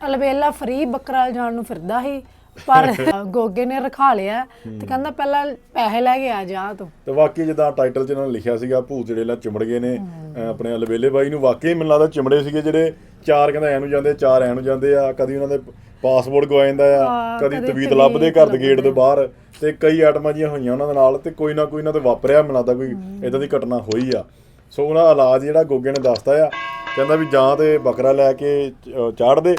ਅਲਬੇਲਾ ਫਰੀ ਬੱਕਰਾ ਜਾਣ ਨੂੰ ਫਿਰਦਾ ਸੀ ਪਰ ਗੋਗੇ ਨੇ ਰਖਾ ਲਿਆ ਤੇ ਕਹਿੰਦਾ ਪਹਿਲਾਂ ਪੈਸੇ ਲੈ ਕੇ ਆ ਜਾ ਤੂੰ। ਤੇ ਵਾਕਈ ਜਿੱਦਾਂ ਟਾਈਟਲ 'ਚ ਇਹਨਾਂ ਨੇ ਲਿਖਿਆ ਸੀਗਾ ਭੂਤ ਜਿਹੜੇ ਚਿਮੜ ਗਏ ਨੇ ਆਪਣੇ ਅਲਬੇਲੇ ਬਾਈ ਨੂੰ। ਵਾਕਈ ਮੈਨੂੰ ਲੱਗਦਾ ਚਿਮੜੇ ਸੀਗੇ ਜਿਹੜੇ 4 ਕਹਿੰਦਾ ਐ ਨੂੰ ਜਾਂਦੇ 4 ਐ ਨੂੰ ਜਾਂਦੇ ਆ। ਕਦੀ ਉਹਨਾਂ ਦੇ ਪਾਸਪੋਰਟ ਗਵਾ ਜਾਂਦਾ ਆ, ਕਦੀ ਤਵੀਤ ਲੱਭਦੇ ਘਰ ਦੇ ਗੇਟ ਦੇ ਬਾਹਰ। ਤੇ ਕਈ ਆਈਟਮਾਂ ਜੀਆਂ ਹੋਈਆਂ ਉਹਨਾਂ ਦੇ ਨਾਲ ਤੇ ਕੋਈ ਨਾ ਕੋਈ ਇਹਨਾਂ ਤੇ ਵਾਪਰਿਆ। ਮੈਨੂੰ ਲੱਗਦਾ ਕੋਈ ਇਦਾਂ ਦੀ ਘਟਨਾ ਹੋਈ ਆ। ਸੋ ਉਹਨਾਂ ਇਲਾਜ ਜਿਹੜਾ ਗੋਗੇ ਨੇ ਦੱਸਦਾ ਆ, ਕਹਿੰਦਾ ਵੀ ਜਾਂ ਤੇ ਬੱਕਰਾ ਲੈ ਕੇ ਚਾੜ ਦੇ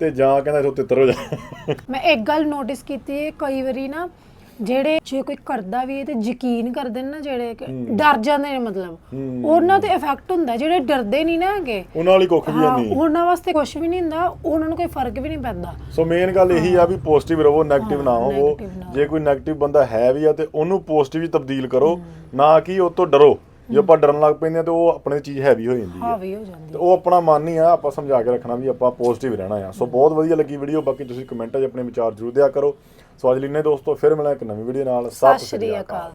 ਤੇ ਜਾਂ ਕਹਿੰਦਾ ਇੱਥੋਂ ਤਿੱਤਰ ਹੋ ਜਾ। ਮੈਂ ਇੱਕ ਗੱਲ ਨੋਟਿਸ ਕੀਤੀ ਹੈ ਕਈ ਵਾਰੀ ਨਾ ਜਿਹੜੇ ਜੇ ਕੋਈ ਕਰਦਾ ਵੀ ਹੈ ਤੇ ਯਕੀਨ ਕਰਦੇ ਨੇ ਨਾ ਜਿਹੜੇ ਡਰ ਜਾਂਦੇ ਨੇ, ਮਤਲਬ ਉਹਨਾਂ ਤੇ ਇਫੈਕਟ ਹੁੰਦਾ। ਜਿਹੜੇ ਡਰਦੇ ਨਹੀਂ ਨਾ ਹੈਗੇ ਉਹਨਾਂ ਵਾਲੀ ਕੁੱਖ ਵੀ ਹਾਂ, ਨਹੀਂ, ਉਹਨਾਂ ਵਾਸਤੇ ਕੁਝ ਵੀ ਨਹੀਂ ਹੁੰਦਾ, ਉਹਨਾਂ ਨੂੰ ਕੋਈ ਫਰਕ ਵੀ ਨਹੀਂ ਪੈਂਦਾ। ਸੋ ਮੇਨ ਗੱਲ ਇਹੀ ਆ ਵੀ ਪੋਜ਼ਿਟਿਵ ਰਹੋ, ਨੈਗੇਟਿਵ ਨਾ ਹੋਵੋ। negative ਨਾ। ਜੇ ਕੋਈ ਨੈਗੇਟਿਵ ਬੰਦਾ ਹੈ ਵੀ ਆ ਤੇ ਉਹਨੂੰ ਪੋਜ਼ਿਟਿਵ ਹੀ ਤਬਦੀਲ ਕਰੋ, ਨਾ ਕਿ ਉਹ ਤੋਂ ਡਰੋ। ਜੇ ਆਪਾਂ ਡਰਨ ਲੱਗ ਪੈਂਦੇ ਆ ਤੇ ਉਹ ਆਪਣੇ ਚੀਜ਼ ਹੈਵੀ ਹੋ ਜਾਂਦੀ ਹੈ। ਹਾਵੀ ਹੋ ਜਾਂਦੀ ਤੇ ਉਹ ਆਪਣਾ ਮਨ ਹੀ ਆ, ਆਪਾਂ ਸਮਝਾ ਕੇ ਰੱਖਣਾ ਵੀ ਆਪਾਂ ਪੋਜ਼ਿਟਿਵ ਰਹਿਣਾ ਆ। ਸੋ ਬਹੁਤ ਵਧੀਆ ਲੱਗੀ ਵੀਡੀਓ। ਬਾਕੀ ਤੁਸੀਂ ਕਮੈਂਟਾਂ 'ਚ ਆਪਣੇ ਵਿਚਾਰ ਜ਼ਰੂਰ ਦਿਆ ਕਰੋ। ਸੋ ਅੱਜ ਲਈ ਨੇ ਦੋਸਤੋ ਫਿਰ ਮਿਲਾਂ ਇੱਕ ਨਵੀਂ ਵੀਡੀਓ ਨਾਲ। ਸਤਿ ਸ਼੍ਰੀ ਅਕਾਲ।